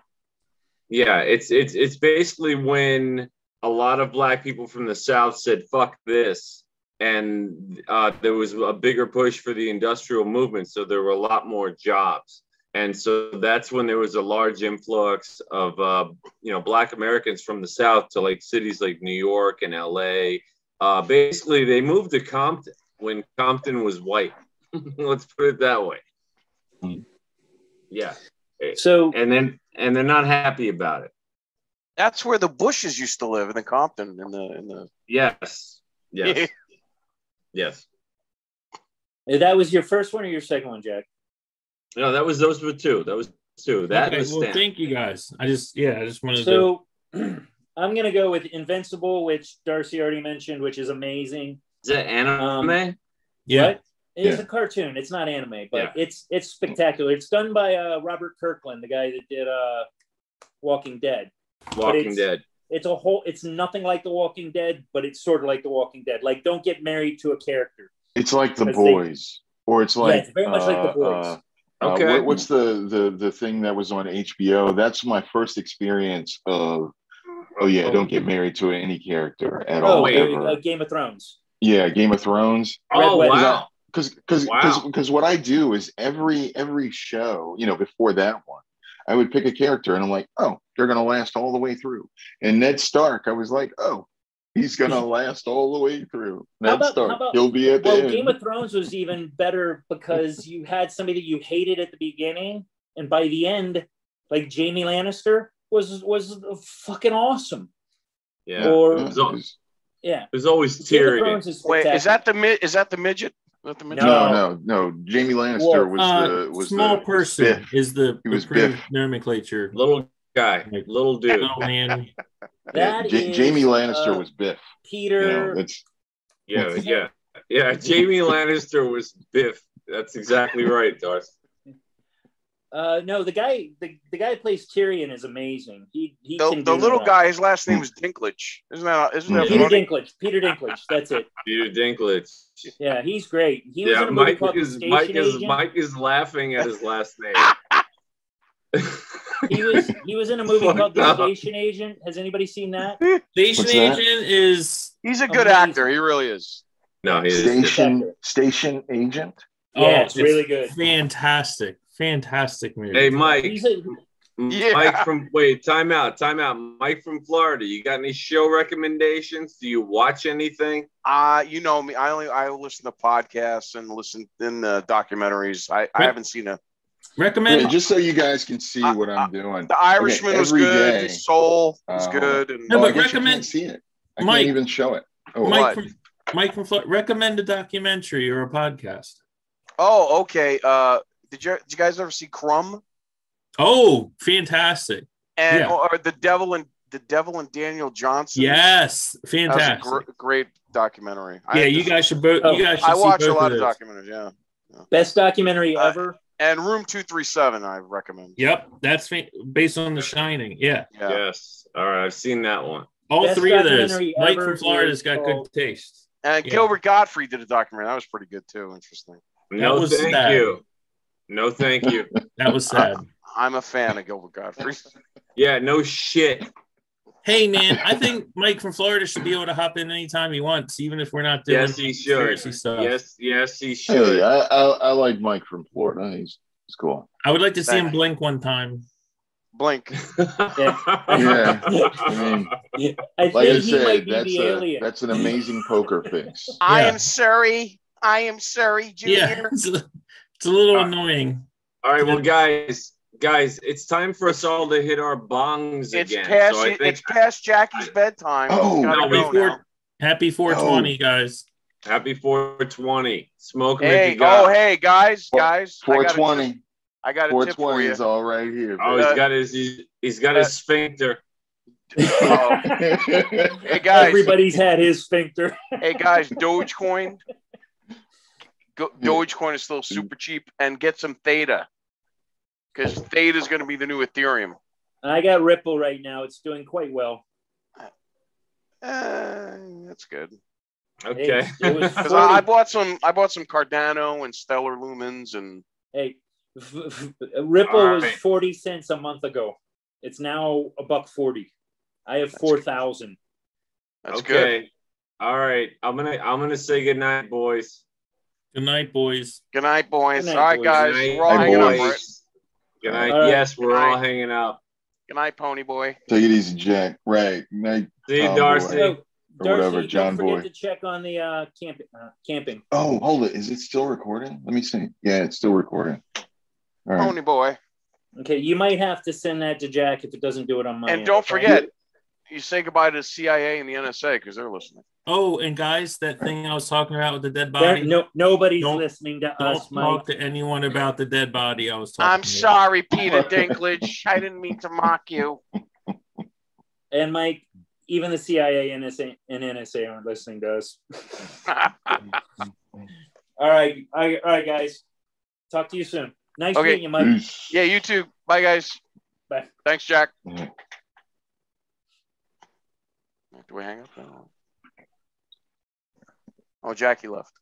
Speaker 1: Yeah. It's basically when a lot of Black people from the South said "fuck this," and there was a bigger push for the industrial movement, so there were a lot more jobs. And so that's when there was a large influx of, Black Americans from the South to like cities like New York and LA. Basically, they moved to Compton when Compton was white. Let's put it that way. Yeah.
Speaker 2: So
Speaker 1: and they're not happy about it.
Speaker 4: That's where the Bushes used to live, in the Compton, in the.
Speaker 1: Yes. Yes.
Speaker 2: That was your first one or your second one, Jack?
Speaker 1: No, those were 2. That was 2. That
Speaker 5: okay,
Speaker 1: was
Speaker 5: well, thank you guys. I just wanted to.
Speaker 2: So I'm gonna go with Invincible, which Darcy already mentioned, which is amazing.
Speaker 1: Is that anime?
Speaker 5: Yeah.
Speaker 2: What? It's a cartoon. It's not anime, but it's spectacular. It's done by Robert Kirkland, the guy that did Walking Dead. It's nothing like The Walking Dead, but it's sort of like The Walking Dead. Like, don't get married to a character.
Speaker 3: It's like The Boys, or it's like
Speaker 2: it's very much like The Boys.
Speaker 1: Okay.
Speaker 3: What's the thing that was on HBO? That's my first experience of. Oh yeah, don't get married to any character at all.
Speaker 2: Game of Thrones.
Speaker 3: Yeah, Game of Thrones.
Speaker 1: Oh wow.
Speaker 3: Because what I do is every show, before that one, I would pick a character and I'm like, oh, they're gonna last all the way through. And Ned Stark, I was like, oh, he's gonna last all the way through. Ned Stark, he'll be at the end.
Speaker 2: Game of Thrones was even better because you had somebody that you hated at the beginning, and by the end, like Jaime Lannister was fucking awesome.
Speaker 1: Yeah.
Speaker 2: Yeah.
Speaker 1: There's always Tyrion.
Speaker 4: Wait, is that the midget?
Speaker 3: No. Jaime Lannister was
Speaker 5: small
Speaker 3: the
Speaker 5: person
Speaker 3: Biff.
Speaker 5: is the
Speaker 3: He was
Speaker 5: approved
Speaker 3: Biff.
Speaker 5: nomenclature.
Speaker 1: Little guy, little dude.
Speaker 5: Little man.
Speaker 3: Jaime Lannister was Biff.
Speaker 2: Peter.
Speaker 1: Yeah. Jaime Lannister was Biff. That's exactly right, Darcy.
Speaker 2: No, the guy who plays Tyrion is amazing. He
Speaker 4: the little guy. His last name is Dinklage. Isn't that
Speaker 2: Peter Dinklage? Peter Dinklage. That's it.
Speaker 1: Peter Dinklage.
Speaker 2: Yeah, he's great. He was in a movie called The Station Agent.
Speaker 1: Mike is laughing at his last name.
Speaker 2: He was in a movie called The Station Agent. Has anybody seen that?
Speaker 5: Station Agent is.
Speaker 4: He's a good actor. He really is.
Speaker 1: No, he is.
Speaker 3: Station Agent.
Speaker 2: Yeah, it's really good.
Speaker 5: Fantastic movie.
Speaker 1: Hey, Mike. Mike from time out. Mike from Florida. You got any show recommendations? Do you watch anything?
Speaker 4: You know me. I listen to podcasts and listen in documentaries. I haven't seen a
Speaker 5: recommend
Speaker 3: just so you guys can see what I'm doing.
Speaker 4: The Irishman was good.
Speaker 3: Day,
Speaker 4: Soul was good. And,
Speaker 5: but recommend.
Speaker 3: See it. I can't even show it.
Speaker 5: Oh, Mike from Florida. Recommend a documentary or a podcast.
Speaker 4: Oh, okay. Did you guys ever see Crumb?
Speaker 5: Oh, fantastic!
Speaker 4: And or the Devil and Daniel Johnson.
Speaker 5: Yes, fantastic.
Speaker 4: That was a great documentary.
Speaker 5: You guys should both. I
Speaker 4: watch a lot of documentaries. Yeah.
Speaker 2: Best documentary ever.
Speaker 4: And Room 237, I recommend.
Speaker 5: Yep, that's based on The Shining. Yeah.
Speaker 1: Yes. All right, I've seen that one.
Speaker 5: All Best three of those. Mike from Florida's got good taste.
Speaker 4: And Gilbert Gottfried did a documentary. That was pretty good too. Interesting.
Speaker 1: No, thank you. No, thank you.
Speaker 5: That was sad.
Speaker 4: I'm a fan of Gilbert Gottfried.
Speaker 1: Yeah, no shit.
Speaker 5: Hey, man, I think Mike from Florida should be able to hop in anytime he wants, even if we're not doing
Speaker 1: he should.
Speaker 5: Stuff.
Speaker 1: Yes, he should.
Speaker 3: Hey, I like Mike from Florida. He's cool.
Speaker 5: I would like to see him blink one time.
Speaker 4: Blink.
Speaker 3: Yeah. I mean, like I said, that's an amazing poker face.
Speaker 4: I am sorry, Junior.
Speaker 5: Yeah, it's a little annoying.
Speaker 1: All right, well, guys, it's time for us all to hit our bongs again.
Speaker 4: It's past Jackie's bedtime.
Speaker 5: Happy 420, guys.
Speaker 1: Happy 420. Smoke
Speaker 4: hey guys.
Speaker 3: 420.
Speaker 4: I got a tip for you.
Speaker 3: 420 is all right here.
Speaker 1: Oh, he's got his sphincter.
Speaker 4: Hey guys,
Speaker 2: everybody's had his sphincter.
Speaker 4: Hey guys, Dogecoin. Dogecoin is still super cheap, and get some Theta, because Theta is going to be the new Ethereum.
Speaker 2: I got Ripple right now; it's doing quite well.
Speaker 4: That's good.
Speaker 1: Okay.
Speaker 4: Because I bought some Cardano and Stellar Lumens, and
Speaker 2: Ripple was 40 cents a month ago. It's now $1.40. I have 4,000.
Speaker 4: That's good.
Speaker 1: All right. I'm gonna say goodnight, boys.
Speaker 5: Good night, boys.
Speaker 4: Good night, boys. All right, guys. We're all hanging up, right?
Speaker 1: Good night. Right. Yes, we're all hanging up.
Speaker 4: Good night, Pony Boy.
Speaker 3: Take it easy, Jack. Right. Good night.
Speaker 1: See you, Darcy.
Speaker 3: Or whatever, John
Speaker 2: don't
Speaker 3: Boy.
Speaker 2: forget to check on the camping.
Speaker 3: Oh, hold it. Is it still recording? Let me see. Yeah, it's still recording. All right.
Speaker 4: Pony Boy.
Speaker 2: Okay, you might have to send that to Jack if it doesn't do it on my end.
Speaker 4: And don't forget, you say goodbye to the CIA and the NSA because they're listening.
Speaker 5: Oh, and guys, that thing I was talking about with the dead body.
Speaker 2: Nobody's listening to us, Mike.
Speaker 5: Don't talk to anyone about the dead body I was talking about.
Speaker 4: I'm sorry, Peter Dinklage. I didn't mean to mock you.
Speaker 2: And Mike, even the CIA and NSA aren't listening to us. All right, guys. Talk to you soon. Nice meeting you, Mike.
Speaker 3: Peace.
Speaker 4: Yeah, you too. Bye, guys.
Speaker 2: Bye.
Speaker 4: Thanks, Jack. Do we hang up now? Oh, Jackie left.